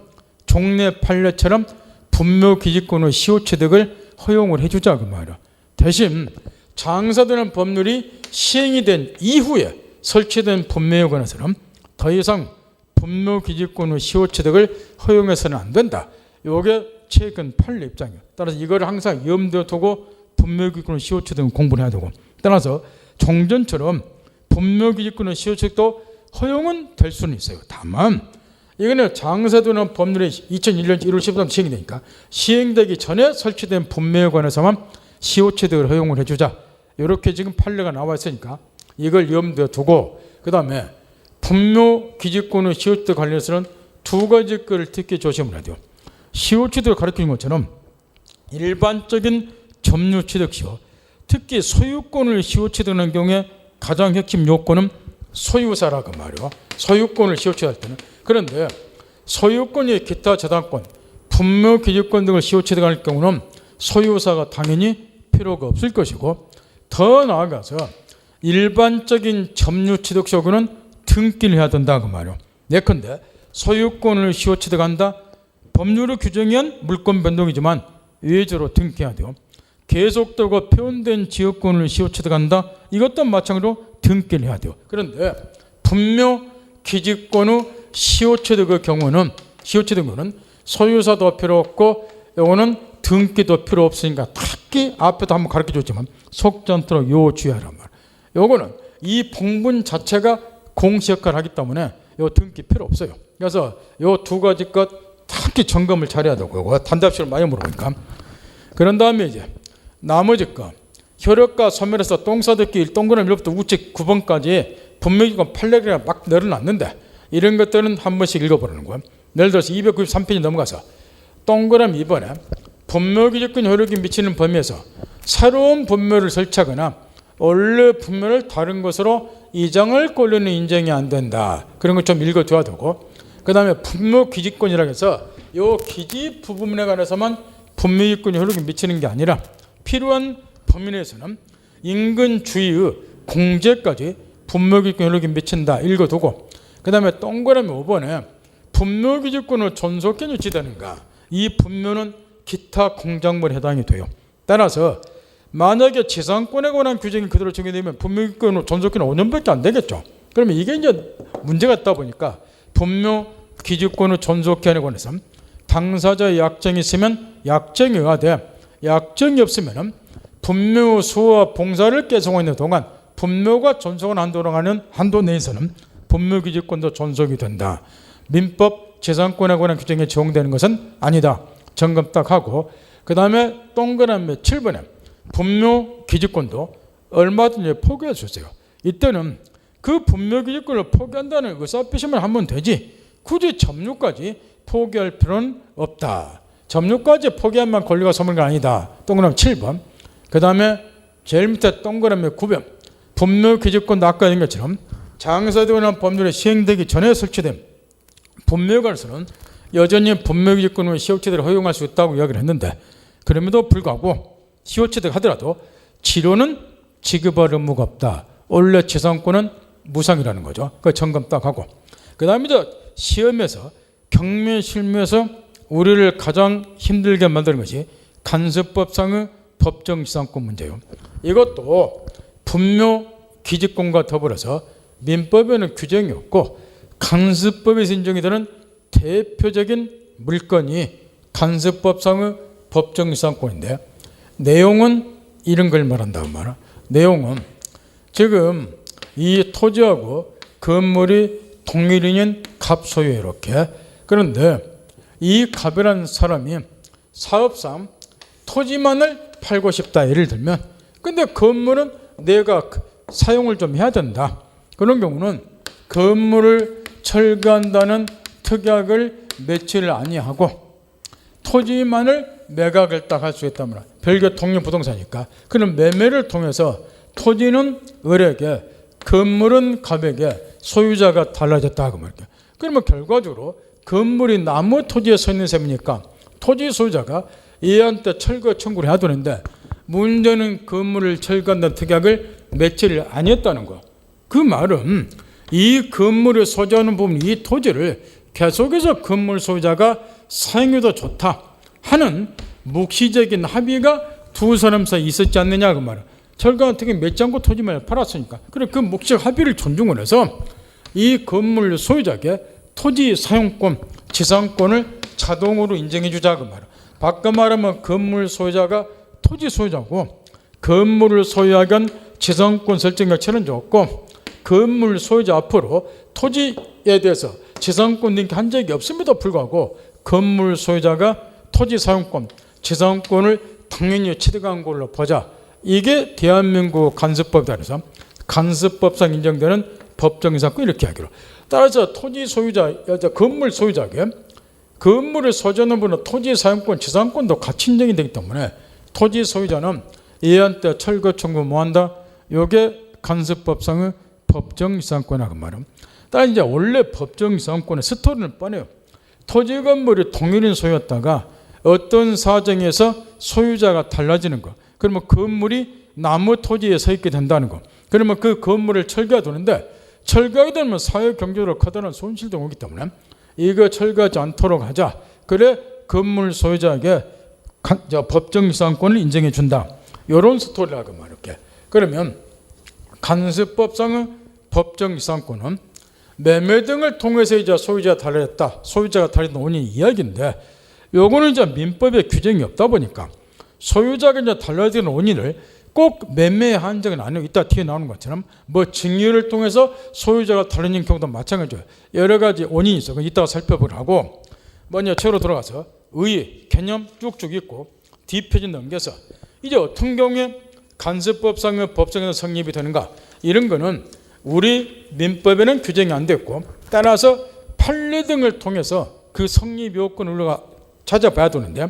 종래 판례처럼 분묘 기지권의 시효취득을 허용을 해주자, 그 말이야. 대신 장사 등의 법률이 시행이 된 이후에 설치된 분묘에 관해서는 더 이상 분묘 기지권의 시효취득을 허용해서는 안 된다. 이게 최근 판례 입장이에요. 따라서 이걸 항상 염두에 두고 분묘기지권의 시효취득은 공부를 해야 되고, 따라서 종전처럼 분묘기지권의 시효취득도 허용은 될 수는 있어요. 다만 이거는 장사되는 법률이 2001년 1월 13일 시행이 되니까 시행되기 전에 설치된 분묘에 관해서만 시효취득을 허용을 해주자, 이렇게 지금 판례가 나와 있으니까 이걸 염두에 두고, 그 다음에 분묘기지권의 시효취득 관련해서는 두 가지 것을 특히 조심을 해야 돼요. 시효취득을 가르치는 것처럼 일반적인 점유취득시효, 특히 소유권을 시효취득하는 경우에 가장 핵심 요건은 소유사라고 말이요. 소유권을 시효취할 때는. 그런데 소유권이 기타 저당권, 분묘 기지권 등을 시효취득할 경우는 소유사가 당연히 필요가 없을 것이고, 더 나아가서 일반적인 점유취득소유는 등기를 해야 된다고 말이요. 예컨대 소유권을 시효취득한다. 법률로 규정한 물권 변동이지만 외주로 등기해야 돼요. 계속되고 표현된 지역권을 시효취득한다. 이것도 마찬가지로 등기를 해야 돼요. 그런데 분묘 기지권의 시효취득의 경우는 소유사도 필요 없고 이거는 등기도 필요 없으니까 특히 앞에도 한번 가르쳐 줬지만 속지 않도록 요 주의하란 말. 요거는 이 봉분 자체가 공시 역할을 하기 때문에 요 등기 필요 없어요. 그래서 요 두 가지 것 특히 점검을 잘해야 되고, 단답식을 많이 물어보니까. 그런 다음에 이제 나머지 거 효력과 소멸에서 똥사듣기 1동그라미 1부터 우측 9번까지 분명히건 판례가 막 늘어났는데 이런 것들은 한 번씩 읽어보라는 거예요. 예를 들어서 293페이지 넘어가서 동그라미 2번에 분묘기지권 효력이 미치는 범위에서 새로운 분묘를 설치하거나 원래 분묘를 다른 것으로 이장할 권리는 인정이 안 된다. 그런 것 좀 읽어줘야 되고, 그 다음에 분묘기지권이라고 해서 이 기지 부분에 관해서만 분묘기지권 효력이 미치는 게 아니라 필요한 범위 내에서는 인근 주위의 공제까지 분묘기지권 효력이 미친다. 읽어두고, 그 다음에 동그라미 5번에 분묘기지권을 존속権유치되는가, 이 분묘는 기타 공작물에 해당이 돼요. 따라서 만약에 지상권에 관한 규정이 그대로 적용되면 분묘기지권 존속권은 5년밖에 안 되겠죠. 그러면 이게 이제 문제가 있다 보니까 분묘기지권의 존속권에 관해서 당사자의 약정이 있으면 약정이 의하되, 약정이 없으면 분묘 수호와 봉사를 계속하는 동안 분묘가 존속하는 한도 내에서는 분묘기지권도 존속이 된다. 민법 재산권에 관한 규정에 적용되는 것은 아니다. 점검 딱 하고, 그 다음에 동그라미 7번에 분묘기지권도 얼마든지 포기할 수 있어요. 이때는 그 분묘기지권을 포기한다는 의사표시만 하면 되지 굳이 점유까지 포기할 필요는 없다. 점유까지 포기하면 권리가 소멸한 건 아니다. 동그라미 7번. 그 다음에 제일 밑에 동그라미 9번. 분묘기지권도 아까 얘기한 것처럼 장사되는 법률이 시행되기 전에 설치된 분묘관에서는 여전히 분묘기지권을 시효취득을 허용할 수 있다고 이야기를 했는데, 그럼에도 불구하고 시효취득 하더라도 치료는 지급할 의무가 없다. 원래 재산권은 무상이라는 거죠. 그 점검 딱 하고, 그 다음에 이제 시험에서 경매 실무에서 우리를 가장 힘들게 만드는 것이 간섭법상의 법정지상권 문제예요. 이것도 분묘기지권과 더불어서 민법에는 규정이 없고 간섭법에서 인정이 되는 대표적인 물건이 간섭법상의 법정지상권인데, 내용은 이런 걸 말한다고 말이야. 내용은 지금 이 토지하고 건물이 동일인인 갑소유 이렇게. 그런데 이 갑이라는 사람이 사업상 토지만을 팔고 싶다 예를 들면, 근데 건물은 내가 사용을 좀 해야 된다. 그런 경우는 건물을 철거한다는 특약을 맺지를 아니하고 토지만을 매각을 딱 할 수 있단 말이야. 별개 통용 부동산이니까. 그럼 매매를 통해서 토지는 을에게, 건물은 갑에게 소유자가 달라졌다고 말이야. 그러면 결과적으로 건물이 나무 토지에 서 있는 셈이니까 토지 소유자가 얘한테 철거 청구를 해야 되는데, 문제는 건물을 철거한다는 특약을 맺지를 아니했다는 거야. 그 말은 이 건물을 소유하는 부분, 이 토지를 계속해서 건물 소유자가 사용해도 좋다 하는 묵시적인 합의가 두 사람 사이에 있었지 않느냐 그 말이야. 철거한 특약 맺지 않고 토지만을 팔았으니까. 그래 그 묵시적 합의를 존중을 해서 이 건물 소유자에게 토지 사용권, 지상권을 자동으로 인정해 주자 그 말이야. 바꿔 말하면 건물 소유자가 토지 소유자고 건물을 소유하기 위한 지상권 설정 자체는 좋고, 건물 소유자 앞으로 토지에 대해서 지상권 등기 한 적이 없음에도 불구하고 건물 소유자가 토지 사용권, 지상권을 당연히 취득한 걸로 보자. 이게 대한민국 간섭법에 따라서 간섭법상 인정되는 법정지상권 이렇게 하기로. 따라서 토지 소유자, 건물 소유자에게 건물을 소유하는 분은 토지 사용권, 지상권도 같이 인정이 되기 때문에 토지 소유자는 얘한테 철거 청구 뭐한다? 요게 간섭법상의 법정이상권이라고 말은. 따라 이제 원래 법정이상권의 스토리는 뻔해요. 토지 건물이 통일인 소유였다가 어떤 사정에서 소유자가 달라지는 거. 그러면 건물이 나무 토지에 서 있게 된다는 거. 그러면 그 건물을 철거해야 되는데 철거하게 되면 사회 경제적으로 커다란 손실도 오기 때문에 이거 철거하지 않도록 하자. 그래 건물 소유자에게 법정이상권을 인정해 준다. 이런 스토리라고 말할게. 그러면 간섭법상의 법정이상권은 매매 등을 통해서 이제 소유자가 달라졌다. 소유자가 달라진 원인이 이야기인데 요거는 이제 민법에 규정이 없다 보니까 소유자가 이제 달라지는 원인을 꼭 매매의 한정은 아니고 이따 뒤에 나오는 것처럼 뭐 증여를 통해서 소유자가 달라진 경우도 마찬가지예요. 여러 가지 원인이 있어. 이따가 살펴보라고 먼저 처로 들어가서 의 개념 쭉쭉 있고 뒷페이지 넘겨서 이제 어떤 경우에 간섭법상의 법정에서 성립이 되는가 이런 거는 우리 민법에는 규정이 안 됐고 따라서 판례 등을 통해서 그 성립 요건을 우리가 찾아봐야 되는데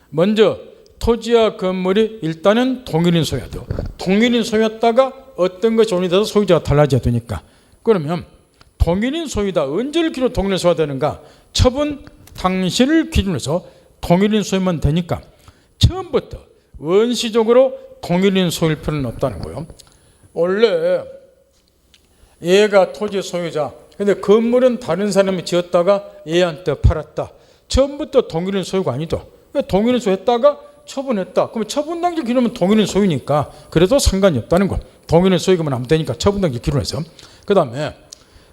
먼저 토지와 건물이 일단은 동일인 소유야 돼요. 동일인 소유였다가 어떤 것이 원인이 돼서 소유자가 달라져야 되니까 그러면 동일인 소유다. 언제를 기준으로 동일인 소유가 되는가? 처분 당시를 기준으로 해서 동일인 소유만 되니까 처음부터 원시적으로 동일인 소유일 필요는 없다는 거예요. 원래 얘가 토지 소유자 근데 건물은 다른 사람이 지었다가 얘한테 팔았다. 처음부터 동일인 소유가 아니죠. 동일인 소유했다가 처분했다. 그러면 처분 당시 기준은 동일인 소유니까 그래도 상관이 없다는 거. 동일인 소유금은 안 되니까 처분 당시 기준에서. 그 다음에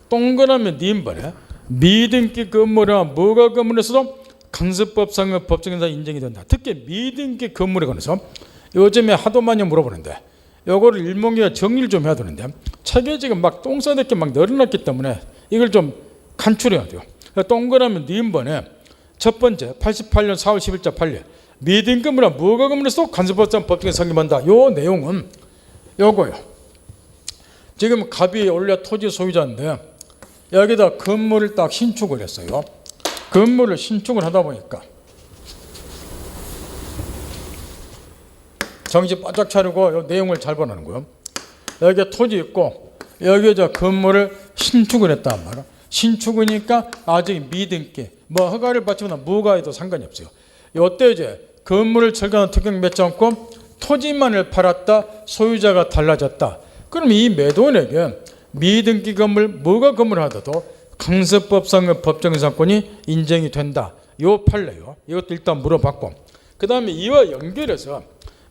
동그라미 니은번에 미등기 건물이나 뭐가 건물에서도 간섭법상의 법정에서 인정이 된다. 특히 미등기 건물에 관해서 요즘에 하도 많이 물어보는데 요거를 일목요연 정리를 좀 해야 되는데 책에 지금 막 똥 싸대기 막 늘어났기 때문에 이걸 좀 간추려야 돼요. 동그라미 니은번에 첫 번째 88년 4월 10일자 판례 미등기 건물이나 뭐가 건물에서 간섭법상 법정에 성립한다. 요 내용은 요거요. 지금 갑이 원래 토지 소유자인데 여기다 건물을 딱 신축을 했어요. 건물을 신축을 하다 보니까 정신 바짝 차리고 이 내용을 잘 보라는 거예요. 여기 토지 있고 여기 저 건물을 신축을 했단 말이야. 신축이니까 아직 미등기 뭐 허가를 받지만 뭐가 해도 상관이 없어요. 이때 이제 건물을 철거하는 특경 맺지 않고 토지만을 팔았다. 소유자가 달라졌다. 그럼 이 매도인에게 미등기 건물 뭐가 건물을 하더라도 간섭법상의 법정이상권이 인정이 된다. 요 판례요. 이것도 일단 물어봤고 그 다음에 이와 연결해서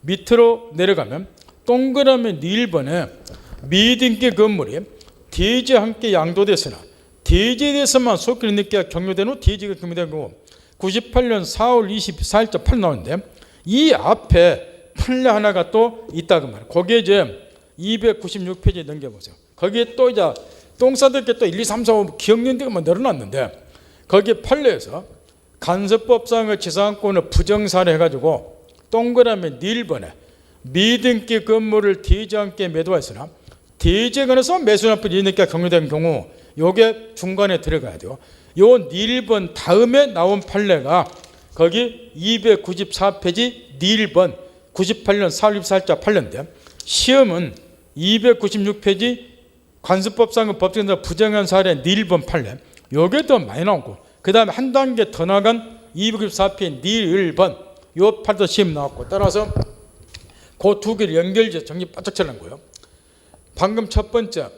밑으로 내려가면 동그라미 1번에 미등기 건물이 대지와 함께 양도됐으나 대지에 대해서만 소유권이 늦게 경료된 후 대지가 경료된 경우 98년 4월 24일자 판례 나오는데 이 앞에 판례 하나가 또 있다고 말이에요. 거기에 이제 296페이지 넘겨보세요. 거기에 또 이제 똥 싸들 게 또 1, 2, 3, 4, 5 기억연대가 막 늘어났는데 거기에 판례에서 간섭법상의 지상권을 부정사례 해가지고 동그라미 1번에 미등기 건물을 대지와 함께 매도했으나 대지에 관해서 매수납부 이익가 경료된 경우 요게 중간에 들어가야 돼요. 요 1번 다음에 나온 판례가 거기 294페이지 1번 98년 4월 24일자 판례인데 시험은 296페이지 간섭법상의 법정에서 부정한 사례 1번 판례 요게 더 많이 나오고 그 다음에 한 단계 더 나간 294페이지 1번 요 판도 시험 나왔고 따라서 그 두 개를 연결해서 정리 바짝 차는 거예요. 방금 첫 번째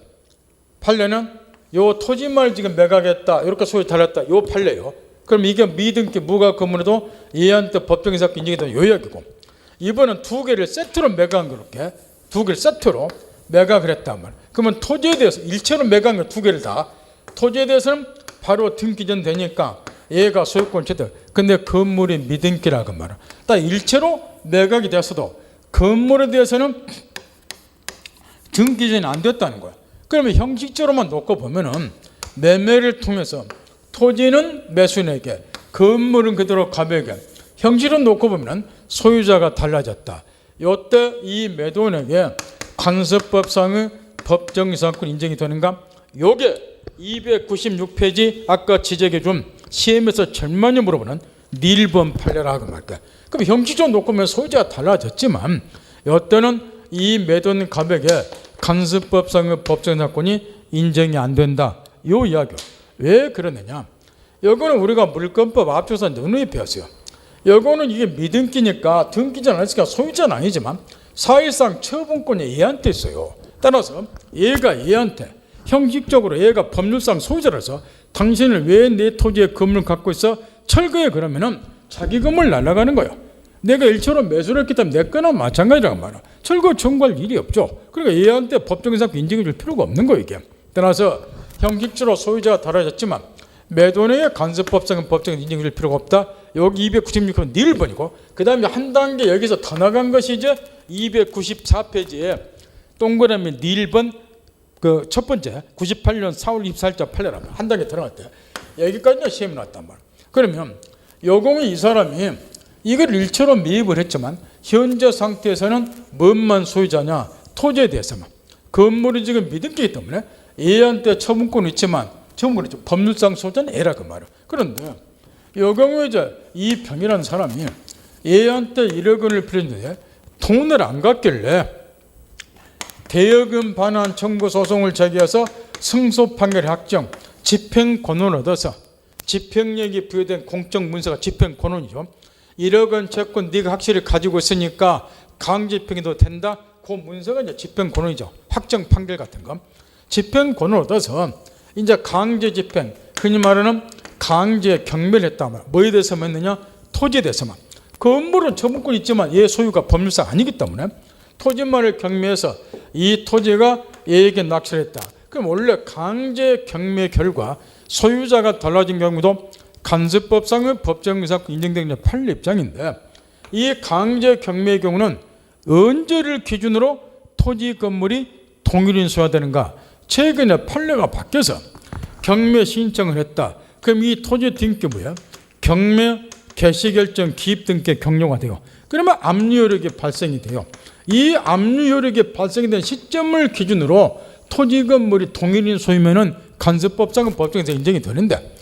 판례는 요 토지만을 지금 매각했다 이렇게 소유 달았다 요 판례요. 그럼 이게 미등기 무가 건물에도 얘한테 법정이상 인정이 된 요 이야기고 이번은 두 개를 세트로 매각한 그렇게 두 개를 세트로 매각을 했단 말이에요. 그러면 토지에 대해서 일체로 매각한 거 두 개를 다 토지에 대해서는 바로 등기전 되니까 얘가 소유권 제도. 근데 건물이 미등기라고 말이야. 딱 일체로 매각이 됐어도 건물에 대해서는 등기전이 안 됐다는 거야. 그러면 형식적으로만 놓고 보면은 매매를 통해서 토지는 매수인에게 건물은 그대로 갑에게 형식으로 놓고 보면은 소유자가 달라졌다. 이때 이 매도인에게 간섭법상의 법정이상권 인정이 되는가? 요게 296페이지 아까 지적해 준 시험에서 제일 많이 물어보는 1번 판례라고 말까. 그럼 형식적으로 놓고 보면 소유자가 달라졌지만 이때는 이 매도는 갑에게 간섭법상의 법정사건이 인정이 안 된다. 이 이야기요. 왜 그러느냐? 이거는 우리가 물권법 앞조사 누누이 배웠어요. 이거는 이게 미등기니까 등기자는 아니니까 소유자는 아니지만 사실상 처분권이 얘한테 있어요. 따라서 얘가 얘한테 형식적으로 얘가 법률상 소유자라서 당신을 왜 내 토지에 건물을 갖고 있어? 철거해. 그러면은 자기 건물 날아가는 거예요. 내가 일처럼 매수를 했기 때문에 내 거나 마찬가지라고 말이야. 철거 청구할 일이 없죠. 그러니까 얘한테 법정상 인정해 줄 필요가 없는 거예요, 이게. 따라서 형식적으로 소유자가 달라졌지만 매도인의 간섭법상은 법정에 인정해 줄 필요가 없다. 여기 296호는 네 1번이고 그 다음에 한 단계 여기서 더 나간 것이 이제 294페이지에 동그라미 네 1번 그 첫 번째 98년 4월 24일자 판례라면 한 단계 들어갈 때 여기까지는 시험이 났단 말이야. 그러면 요공이 이 사람이 이걸 일처럼 매입을 했지만 현재 상태에서는 뭔만 소유자냐? 토지에 대해서만. 건물이 지금 미등기이기 때문에 얘한테 처분권이 있지만 처분권이 있죠. 법률상 소유자는 얘라 그 말이야. 그런데 요 경우에 이제 이 병이라는 사람이 얘한테 1억 원을 빌렸는데 돈을 안 갚길래 대여금 반환 청구 소송을 제기해서 승소 판결 확정, 집행 권한을 얻어서 집행력이 부여된 공적 문서가 집행 권한이죠. 1억 원 채권 네가 확실히 가지고 있으니까 강제 집행해도 된다. 그 문서가 이제 집행 권한이죠. 확정 판결 같은 거. 집행 권한을 얻어서 이제 강제 집행, 흔히 말하는 강제 경매를 했단 말이야. 뭐에 대해서만 했느냐? 토지에 대해서만. 건물은 처분권이 있지만 얘 소유가 법률상 아니기 때문에 토지만을 경매해서 이 토지가 얘에게 낚시를 했다. 그럼 원래 강제 경매 결과 소유자가 달라진 경우도 간섭법상의 법정사건 인정된 판례 입장인데 이 강제 경매의 경우는 언제를 기준으로 토지 건물이 동일인 소유되는가? 최근에 판례가 바뀌어서 경매 신청을 했다. 그럼 이 토지 등기 뭐야? 경매 개시결정 기입 등기 격려가 돼요. 그러면 압류효력이 발생이 돼요. 이 압류효력이 발생이 된 시점을 기준으로 토지 건물이 동일인 소유면은 간섭법상은 법정에서 인정이 되는데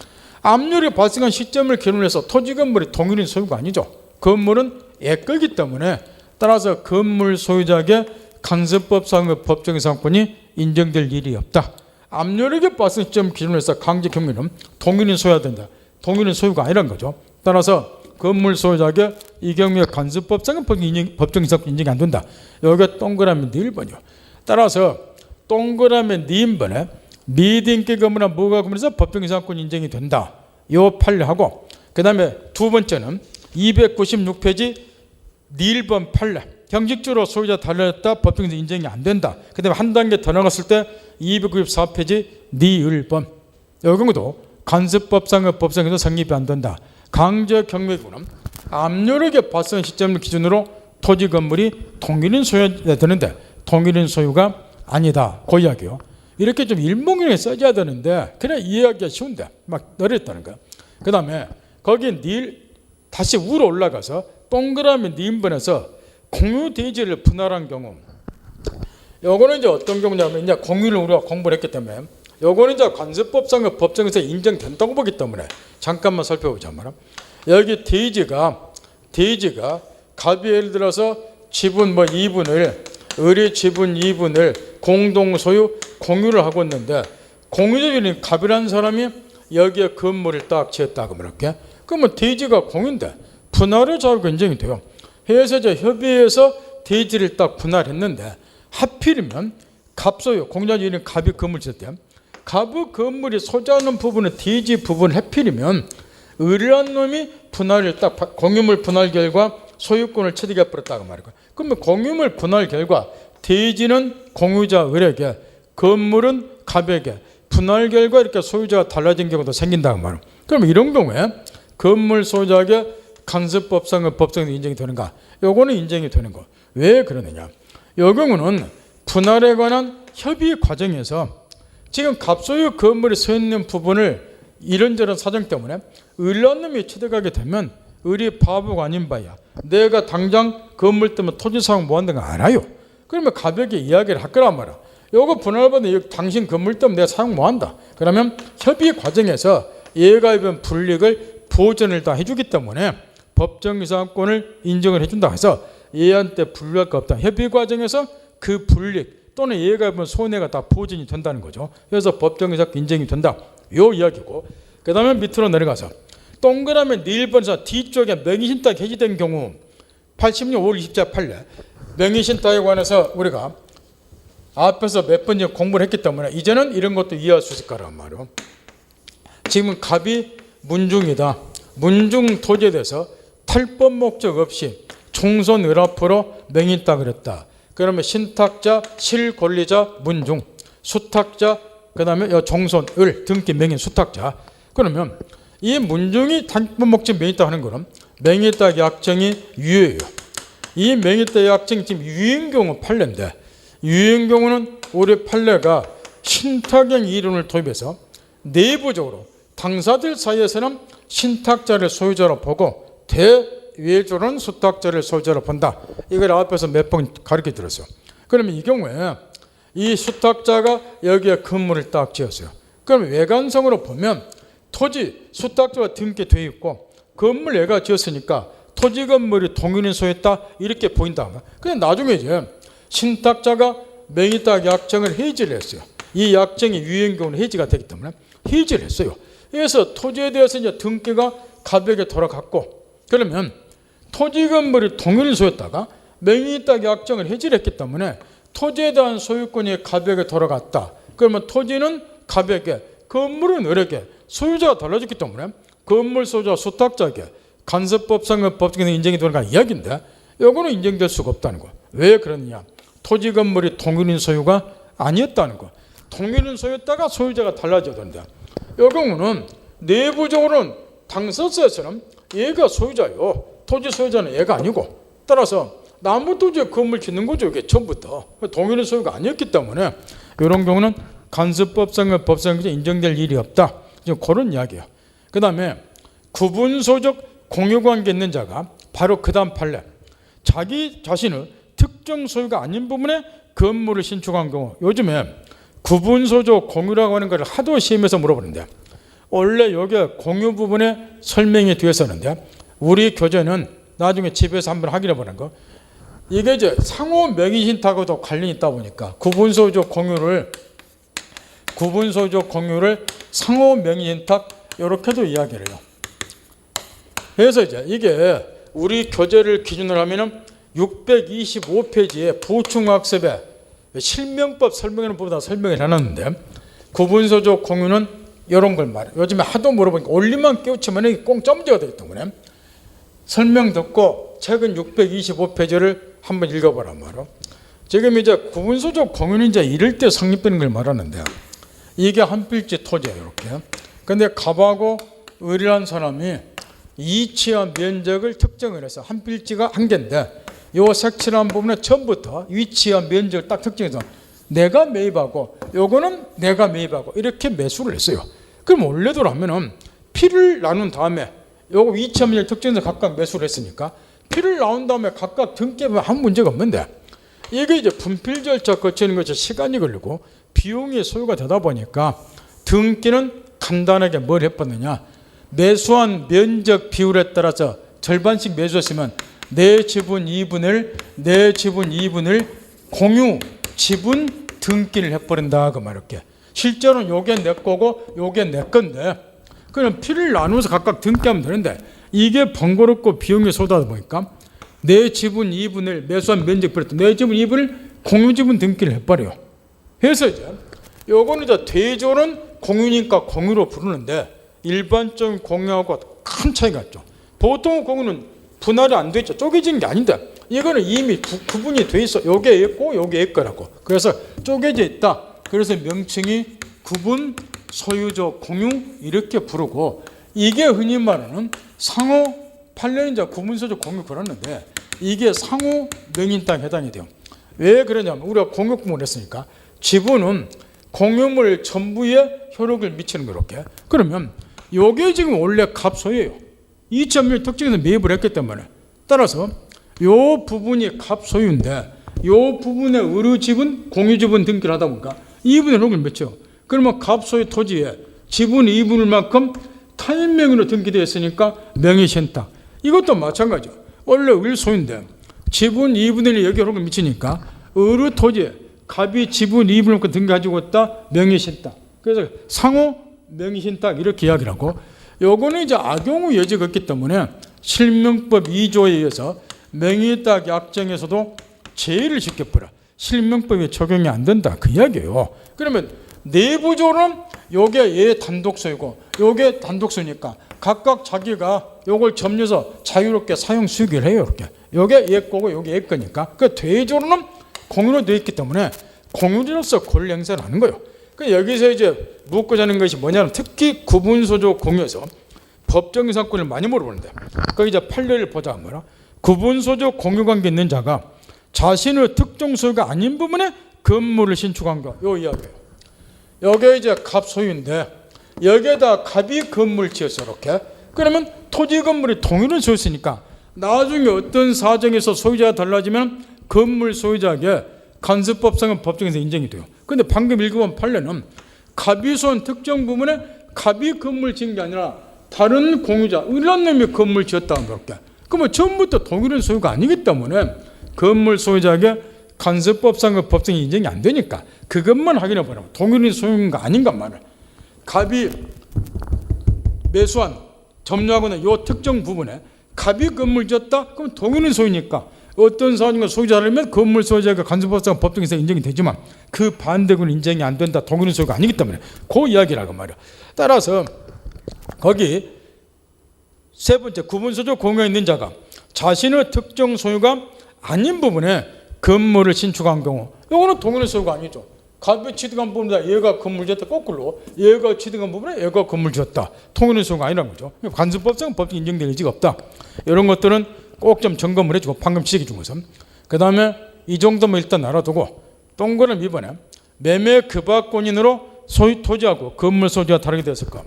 압류효력이 발생한 시점을 기준으로 해서 토지 건물이 동일인 소유가 아니죠. 건물은 얘 거기 때문에 따라서 건물 소유자에게 간섭법상의 법정상권이 인정될 일이 없다. 압류효력이 발생 시점 기준으로 해서 강제 경매는 동일인 소유가 된다. 동일인 소유가 아니란 거죠. 따라서 건물 소유자에게 이 경우에 간섭법상은 법정상권 인정이 안 된다. 여기가 동그라미 네 1번이요. 따라서 동그라미 네 1번에 미등기 건물이나 무가 건물에서 법정상권 인정이 된다. 요 판례하고 그 다음에 두 번째는 296페이지 네 1번 판례. 형식적으로 소유자 달라졌다. 법정에서 인정이 안 된다. 그 다음에 한 단계 더 나갔을 때 294페이지 네 1번. 이 경우도 간섭법상의 법정에서 성립이 안 된다. 강제 경매구는 압류력의 발생 시점을 기준으로 토지 건물이 동일인 소유가 되는데 동일인 소유가 아니다. 그 이야기요. 이렇게 좀 일목요연하게 써줘야 되는데 그래 이해하기가 쉬운데 막 어렵다는 거야. 그 다음에 거기 다시 위로 올라가서 동그라미 니은번에서 공유 대지를 분할한 경우 요거는 이제 어떤 경우냐면 이제 공유를 우리가 공부를 했기 때문에 요거는 이제 간섭법상의 법정에서 인정된다고 보기 때문에 잠깐만 살펴보자 말아. 여기 대지가 갑이 예를 들어서 지분 뭐 2분을 의리 지분 2분을 공동 소유 공유를 하고 있는데 공유적인 갑이라는 사람이 여기에 건물을 딱 지었다고 말할게. 그러면 대지가 공유인데 분할의 자유가 인정이 돼요. 해서 이제 협의해서 대지를 딱 분할했는데 하필이면 갑소유 공유적인 갑이 건물 지었대. 갑의 건물이 소재하는 부분은 대지 부분 해필이면 의리한 놈이 분할을 딱 공유물 분할 결과 소유권을 취득해 버렸다고 말이고. 그러면 공유물 분할 결과 대지는 공유자 을에게 건물은 갑에게 분할 결과 이렇게 소유자가 달라진 경우도 생긴다고 말이고. 그럼 이런 경우에 건물 소유자에게 간섭법상의 법정에서 인정이 되는가? 요거는 인정이 되는 거. 왜 그러느냐? 요 경우는 분할에 관한 협의 과정에서 지금 갑소유 건물이 서 있는 부분을 이런저런 사정 때문에 의리한 놈이 취득하게 되면 의리 바보가 아닌 바야. 내가 당장 건물 때문에 토지 사용 뭐 한다는 거 알아요. 그러면 갑에게 이야기를 할 거란 말이야. 요거 분할받은 당신 건물 때문에 내가 사용 뭐 한다. 그러면 협의 과정에서 얘가 입은 불이익을 보전을 다 해주기 때문에 법정이사권을 인정을 해준다 해서 얘한테 분류할 거 없다. 협의 과정에서 그 불이익 또는 얘가 입은 손해가 다 보전이 된다는 거죠. 그래서 법정에서 인정이 된다. 요 이야기고, 그 다음에 밑으로 내려가서 동그라미 네 1번에서 뒤쪽에 명의신탁 해지된 경우 80년 5월 20일 판례, 명의신탁에 관해서 우리가 앞에서 몇 번 공부를 했기 때문에 이제는 이런 것도 이해할 수 있을 거란 말이에요. 지금 갑이 문중이다. 문중 토지에 대해서 탈법 목적 없이 총선 앞으로 명의신탁을 했다. 그러면 신탁자, 실권리자, 문중, 수탁자, 그 다음에 종손, 등기 명의 수탁자. 그러면 이 문중이 탈법 목적 명의신탁 하는 거는 명의신탁 약정이 유효예요. 이 명의신탁 약정이 지금 유효인 경우 판례인데, 유효인 경우는 우리 판례가 신탁형 이론을 도입해서 내부적으로 당사들 사이에서는 신탁자를 소유자로 보고 대외적으로는 수탁자를 소유자로 본다. 이걸 앞에서 몇 번 가르쳐 드렸어요. 그러면 이 경우에 이 수탁자가 여기에 건물을 딱 지었어요. 그럼 외관성으로 보면 토지 수탁자가 등기되어 있고 건물 얘가 지었으니까 토지 건물이 동일인 소유했다 이렇게 보인다. 근데 나중에 이제 신탁자가 명의신탁 약정을 해지를 했어요. 이 약정이 유효인 경우는 해지가 되기 때문에 해지를 했어요. 그래서 토지에 대해서 이제 등기가 갑에게 돌아갔고, 그러면 토지 건물이 동일인 소유였다가 명의신탁 약정을 해지를 했기 때문에 토지에 대한 소유권이 갑에게 돌아갔다. 그러면 토지는 갑에게, 건물은 을에게, 소유자가 달라졌기 때문에 건물 소유자 수탁자에게 간섭법상의 법적인 인정이 되는 이야기인데, 이거는 인정될 수가 없다는 거. 왜 그러느냐? 토지 건물이 동일인 소유가 아니었다는 거. 동일인 소유였다가 소유자가 달라져야 된다. 이 경우는 내부적으로는 당사자에서는 얘가 소유자요. 토지 소유자는 얘가 아니고, 따라서 나무 토지에 건물 짓는 거죠. 이게 처음부터 동일인 소유가 아니었기 때문에 이런 경우는 간섭법상의 법상에서 인정될 일이 없다. 지금 그런 이야기예요. 그 다음에 구분소적 공유관계 있는 자가 바로 그 다음 판례, 자기 자신의 특정 소유가 아닌 부분에 건물을 신축한 경우, 요즘에 구분소적 공유라고 하는 걸 하도 시험에서 물어보는데 원래 여기에 공유 부분에 설명이 되어 있었는데 우리 교재는 나중에 집에서 한번 확인해 보는 거, 이게 이제 상호 명의신탁하고도 관련이 있다 보니까 구분소유적 공유를 상호 명의신탁 이렇게도 이야기를 해요. 그래서 이제 이게 우리 교재를 기준으로 하면은 625페이지에 부충학습에 실명법 설명하는 부분다 설명을 해놨는데, 구분소적 공유는 이런 걸 말해요. 요즘에 하도 물어보니까 올리만 깨우치면 이게 꽁짜 문제가 되기 때문에 설명 듣고 최근 625페이지를 한번 읽어보란 말이에요. 지금 이제 구분소적 공유는 이제 이럴 때 성립되는 걸 말하는데, 이게 한 필지 토지예요. 이렇게. 근데 갑하고 을이라는 사람이 이치와 면적을 특정을 해서 한 필지가 한 개인데, 요 색칠한 부분에 처음부터 위치와 면적을 딱 특정해서 내가 매입하고 요거는 내가 매입하고 이렇게 매수를 했어요. 그럼 원래대로 하면은 피를 나눈 다음에 요거 위치와 면적을 특정해서 각각 매수를 했으니까 피를 나눈 다음에 각각 등기하면 아무 문제가 없는데, 이게 이제 분필 절차 거치는 것이 시간이 걸리고 비용이 소요가 되다 보니까 등기는 간단하게 뭘 해봤느냐, 매수한 면적 비율에 따라서 절반씩 매수했으면 내 지분 2분을 공유 지분 등기를 해버린다 그 말이렇게. 실제로는 요게 내 거고 요게 내 건데 그냥 피를 나누어서 각각 등기하면 되는데, 이게 번거롭고 비용이 쏟아다 보니까 내 지분 2분을 매수한 면적 비율 내 지분 2분을 공유 지분 등기를 해버려요. 그래서 이제 요거는 이제 대조는 공유니까 공유로 부르는데 일반적인 공유하고 큰 차이가 있죠. 보통 공유는 분할이 안 돼 있죠. 쪼개진 게 아닌데 이거는 이미 구분이 돼 있어. 요게 있고 요게 있거라고. 그래서 쪼개져 있다. 그래서 명칭이 구분 소유적 공유 이렇게 부르고, 이게 흔히 말하는 상호 판례는 구분소유적 공유 그러는데 이게 상호 명의신탁에 해당이 돼요. 왜 그러냐면 우리가 공유구분을 했으니까 지분은 공유물 전부에 효력을 미치는 거렇게. 그러면 요게 지금 원래 갑소유예요. 2.1 특정에서 매입을 했기 때문에, 따라서 요 부분이 갑소유인데 요 부분의 의료지분, 공유지분 등기를 하다 보니까 2분의 6을 맺죠. 그러면 갑소유 토지에 지분 2분의 만큼 타인 명의로 등기되어 있으니까 명의신탁. 이것도 마찬가지죠. 원래 을소유인데 지분 2분의 1이 여기 이렇게 미치니까 어느 토지에 갑이 지분 2분의 1 등 가지고 있다, 명의신탁. 그래서 상호 명의신탁 이렇게 이야기를 하고, 요거는 이제 악용의 여지가 없기 때문에 실명법 2조에 의해서 명의딱 약정에서도 제의를 시켜버려. 실명법이 적용이 안 된다 그 이야기예요. 그러면 내부적으로는 요게 얘 단독 소유고 요게 단독 소유니까 각각 자기가 요걸 점유해서 자유롭게 사용 수익을 해요. 이렇게 요게 얘 거고 요게 얘 거니까 그 대조로는 공유로 되어 있기 때문에 공유로서 권리 행사를 하는 거예요. 그 여기서 이제 묻고자 하는 것이 뭐냐면 특히 구분소조 공유에서 법정 이상권을 많이 물어보는데 거기 이제 판례를 보자 뭐라 구분소조 공유관계 있는 자가 자신의 특정 소유가 아닌 부분에 건물을 신축한 거, 요 이야기예요. 여기 이제 갑 소유인데 여기에다 갑이 건물 지었어 이렇게. 그러면 토지 건물이 동일한 소유였으니까 나중에 어떤 사정에서 소유자가 달라지면 건물 소유자에게 간섭법상은 법정에서 인정이 돼요. 근데 방금 읽어본 판례는 갑이 소유한 특정 부분에 갑이 건물 지은 게 아니라 다른 공유자, 이런 놈이 건물 지었다는 그렇게. 그러면 처음부터 동일한 소유가 아니기 때문에 건물 소유자에게 간섭법상의 법정이 인정이 안 되니까 그것만 확인해 보라면 동일한 소유인가 아닌가 말을. 갑이 매수한 점유하고는 이 특정 부분에 갑이 건물 지었다? 그럼 동일한 소유니까 어떤 사람과 소유자라면 건물 소유자가 간섭법상 법정에서 인정이 되지만 그 반대군은 인정이 안 된다. 동일한 소유가 아니기 때문에 그 이야기라고 말이야. 따라서 거기 세 번째 구분소조 공유가 있는 자가 자신의 특정 소유가 아닌 부분에 건물을 신축한 경우, 이거는 동일한 소유가 아니죠. 갑이 취득한 부분에 얘가 건물 지었다, 거꾸로 얘가 취득한 부분에 얘가 건물 지었다, 통일한 소유가 아니라는 거죠. 간섭법상 법적 인정될 의지가 없다. 이런 것들은 꼭 좀 점검을 해주고 방금 지적해 준 것은. 그 다음에 이 정도면 일단 알아두고 동그라미 이번에 매매 급악권인으로 소유 토지하고 건물 소유가 다르게 되었을 까.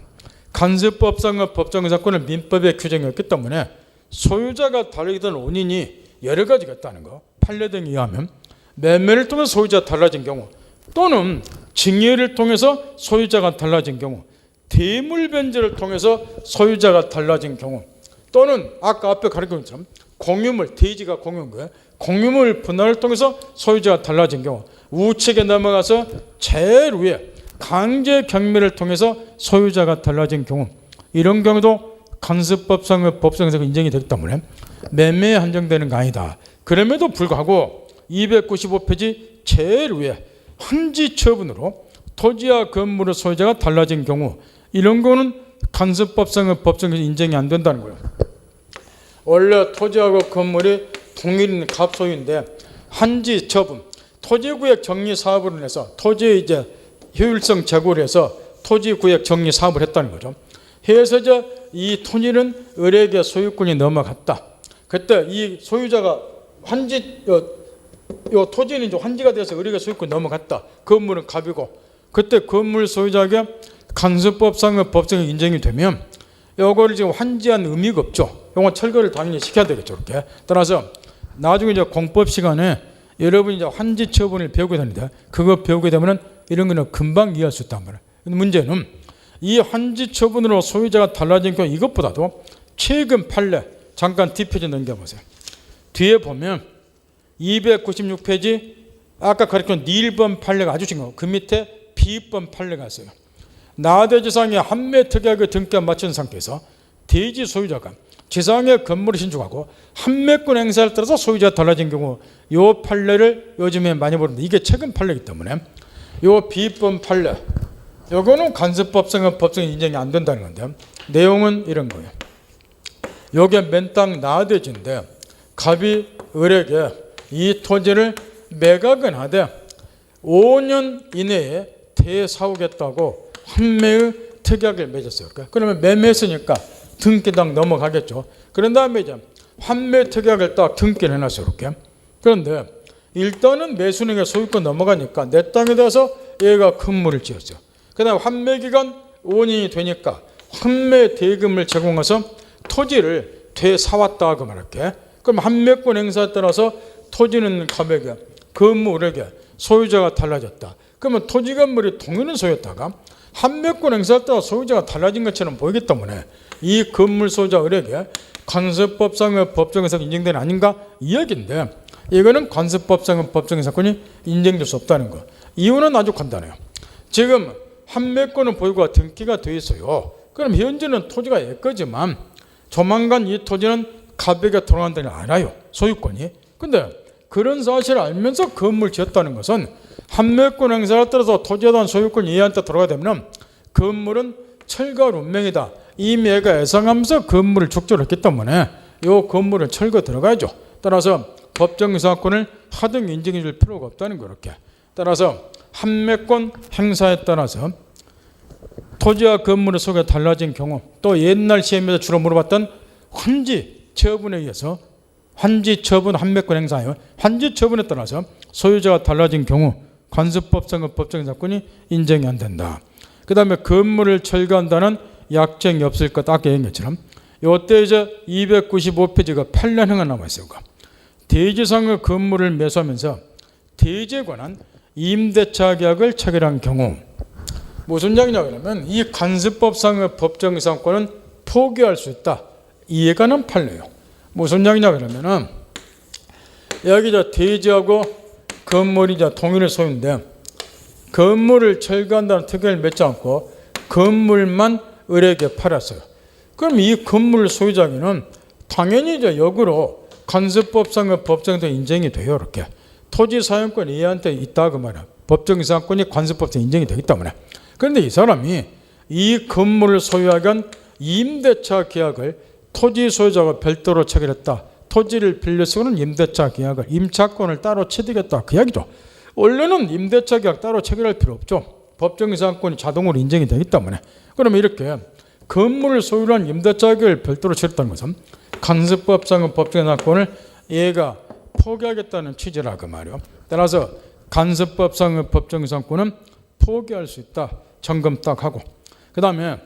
간섭법상의 법정의사권을 민법에 규정했기 때문에 소유자가 다르게 된 원인이 여러 가지가 있다는 거. 판례 등에 의하면 매매를 통해서 소유자가 달라진 경우, 또는 증여를 통해서 소유자가 달라진 경우, 대물 변제를 통해서 소유자가 달라진 경우, 또는 아까 앞에 가르친 것처럼 공유물, 대지가 공유인 거예요. 공유물 분할을 통해서 소유자가 달라진 경우, 우측에 넘어가서 제일 위에 강제 경매를 통해서 소유자가 달라진 경우, 이런 경우도 간섭법상의 법정에서 인정이 되기 때문에 매매에 한정되는 거 아니다. 그럼에도 불구하고 295페이지 제일 위에 환지 처분으로 토지와 건물의 소유자가 달라진 경우, 이런 거는 간섭법상의 법정에서 인정이 안 된다는 거예요. 원래 토지하고 건물이 동일인 갑소유인데 환지 처분, 토지구역 정리 사업으로 인해서 토지의 이제 효율성 제고를 해서 토지구역 정리 사업을 했다는 거죠. 해서 이 토지는 을에게 소유권이 넘어갔다. 그때 이 소유자가 환지 요 토지는 이제 환지가 돼서 을에게 소유권이 넘어갔다. 건물은 갑이고, 그때 건물 소유자에게 간섭법상의 법정이 인정이 되면 요거를 지금 환지한 의미가 없죠. 요건 철거를 당연히 시켜야 되겠죠. 이렇게. 따라서 나중에 이제 공법 시간에 여러분이 이제 환지 처분을 배우게 되는데 그거 배우게 되면은 이런 거는 금방 이해할 수 있단 말이에요. 문제는 이 환지 처분으로 소유자가 달라진 경우, 이것보다도 최근 판례 잠깐 뒷페이지 넘겨보세요. 뒤에 보면 296페이지 아까 가르친 1번 판례가 아주 중요해요. 그 밑에 B번 판례가 있어요. 나대지상의 한매 특약의 등기가 마친 상태에서 대지 소유자가 지상의 건물을 신축하고 한매권 행사에 따라서 소유자가 달라진 경우, 이 판례를 요즘에 많이 보는데 이게 최근 판례이기 때문에 이 B번 판례, 요거는 간섭법상의 법정 인정이 안 된다는 건데 내용은 이런 거예요. 요게 맨땅 나대지인데 갑이 을에게 이 토지를 매각은 하되 5년 이내에 대사오겠다고 한매의 특약을 맺었어요. 그러면 매매했으니까 등기당 넘어가겠죠. 그런 다음에 이제 환매 특약을 딱 등기를 해놨어요. 이렇게. 그런데 일단은 매수인에게 소유권 넘어가니까 내 땅에 대해서 얘가 건물을 지었죠. 그 다음에 환매 기간 5년이 되니까 환매 대금을 제공해서 토지를 되사왔다고 말할게. 그럼 환매권 행사에 따라서 토지는 갑에게, 건물에게 소유자가 달라졌다. 그러면 토지 건물이 동일한 소유였다가 한매권 행사에 따라 소유자가 달라진 것처럼 보이기 때문에 이 건물 소유자 을에게 관습법상의 법정에서 인정되는 아닌가 이야기인데, 이거는 관습법상의 법정에서권이 인정될 수 없다는 거. 이유는 아주 간단해요. 지금 한매권은 보유가 등기가 되어 있어요. 그럼 현재는 토지가 얘 거지만 조만간 이 토지는 갑에게 돌아간다는 알아요, 소유권이. 근데 그런 사실을 알면서 건물 지었다는 것은 한매권 행사에 따라서 토지에 대한 소유권이 얘한테 돌아가게 되면 건물은 철거할 운명이다, 이미 얘가 예상하면서 건물을 축조를 했기 때문에 이 건물은 철거 들어가야죠. 따라서 법정유사권을 하등 인정해 줄 필요가 없다는 거. 이렇게 따라서 한매권 행사에 따라서 토지와 건물의 소유가 달라진 경우, 또 옛날 시험에서 주로 물어봤던 환지 처분에 의해서 환지 처분 한매권 행사예요. 환지 처분에 따라서 소유자가 달라진 경우 관습법상의 법정유사권이 인정이 안 된다. 그 다음에 건물을 철거한다는 약정이 없을 것, 아까 얘기한 것처럼 이때 이제 295페이지가 판례형이 남아있어요. 대지상의 건물을 매수하면서 대지에 관한 임대차 계약을 체결한 경우, 무슨 이야기냐 그러면 이 관습법상의 법정유사권은 포기할 수 있다, 이에 관한 판례예요. 무슨 이야기냐 그러면은 여기 저 대지하고 건물이 이제 동일한 소유인데 건물을 철거한다는 특약을 맺지 않고 건물만 을에게 팔았어요. 그럼 이 건물 소유자에게는 당연히 이제 역으로 관습법상의 법정에서 인정이 돼요. 이렇게 토지 사용권이 얘한테 있다 그 말이야. 법정유사권이 관습법상 인정이 되기 때문에. 그런데 이 사람이 이 건물을 소유하기 위한 임대차 계약을 토지 소유자가 별도로 체결했다. 토지를 빌려 쓰고는 임대차 계약을, 임차권을 따로 취득했다, 그 이야기죠. 원래는 임대차 계약 따로 체결할 필요 없죠. 법정유사권이 자동으로 인정이 되기 때문에. 그러면 이렇게 건물을 소유한 임대차 계약을 별도로 체결했다는 것은 관습법상의 법정유사권을 얘가 포기하겠다는 취지라 그 말이요. 따라서 관습법상의 법정유사권은 포기할 수 있다, 점검 딱 하고. 그 다음에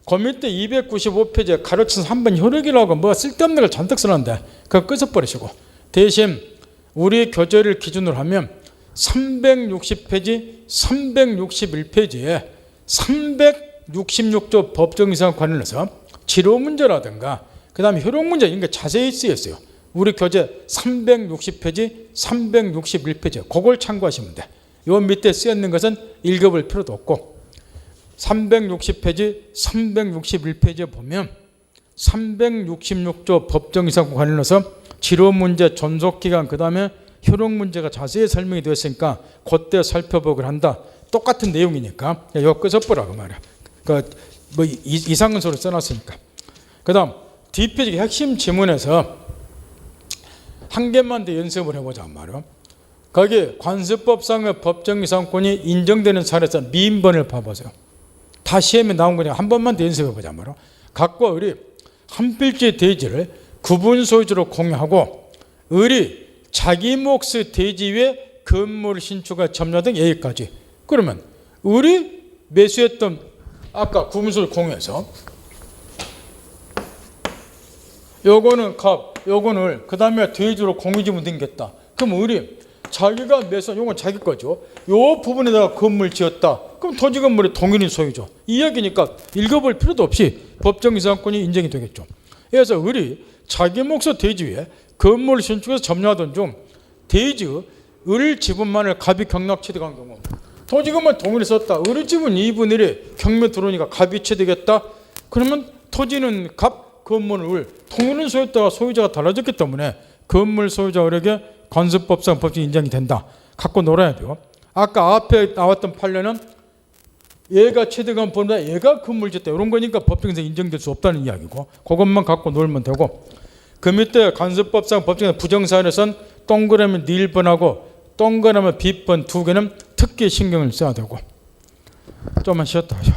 그 밑에 295페이지에 가르친 3번 효력이라고 뭐 쓸데없는 걸 잔뜩 써놨는데 그거 끄서버리시고 대신 우리 교재를 기준으로 하면 360페이지, 361페이지에 366조 법정유사와 관련해서 지로 문제라든가 그 다음에 효력 문제 이런 게 자세히 쓰여 있어요. 우리 교재 360페이지, 361페이지 그걸 참고하시면 돼. 요 밑에 쓰여 있는 것은 읽어볼 필요도 없고 360페이지, 361페이지에 보면 366조 법정유사과 관련해서 지로 문제, 존속기간, 그 다음에 효력 문제가 자세히 설명이 되어 있으니까 그때 살펴보기를 한다. 똑같은 내용이니까 이거 끄서보라고 말이야. 뭐 이상한 소리 써놨으니까. 그 다음 뒷페이지 핵심 지문에서 한 개만 더 연습을 해보자 말이야. 거기 관습법상의 법정유사권이 인정되는 사례에서 미인번을 봐보세요. 다 시험에 나온 거니까 한 번만 더 연습해보자 말이야. 각과 을이 한 필지 대지를 구분 소유주로 공유하고 을이 자기 몫의 대지 위에 건물 신축과 점유 등 여기까지. 그러면 을이 매수했던 아까 구분 소유를 공유해서 요거는 갑, 요거는 을, 그 다음에 대지로 공유지분 등겼다. 그럼 을이 자기가 매수한 요건 자기 거죠. 요 부분에다가 건물 지었다. 그럼 토지 건물이 동일인 소유죠. 이 이야기니까 읽어볼 필요도 없이 법정유사권이 인정이 되겠죠. 그래서 을이 자기 몫의 대지 위에 건물 신축해서 점유하던 중 대지 을 지분만을 갑이 경락 취득한 경우 토지 건물 동일히 썼다. 을의 지분 2분의 1이 경매 들어오니까 갑이 취득했다. 그러면 토지는 갑, 건물은 을, 동일인 소유자가 소유자가 달라졌기 때문에 건물 소유자 을에게 관습법상 법정 인정이 된다. 갖고 놀아야 돼요. 아까 앞에 나왔던 판례는 얘가 취득한 보다 얘가 건물 짓다 이런 거니까 법정에서 인정될 수 없다는 이야기고 그것만 갖고 놀면 되고 그 밑에 관습법상 법정에서 부정사안에선 동그라미 닐번하고 동그라미 빗번 두 개는 특히 신경을 써야 되고 좀만 쉬었다 하죠.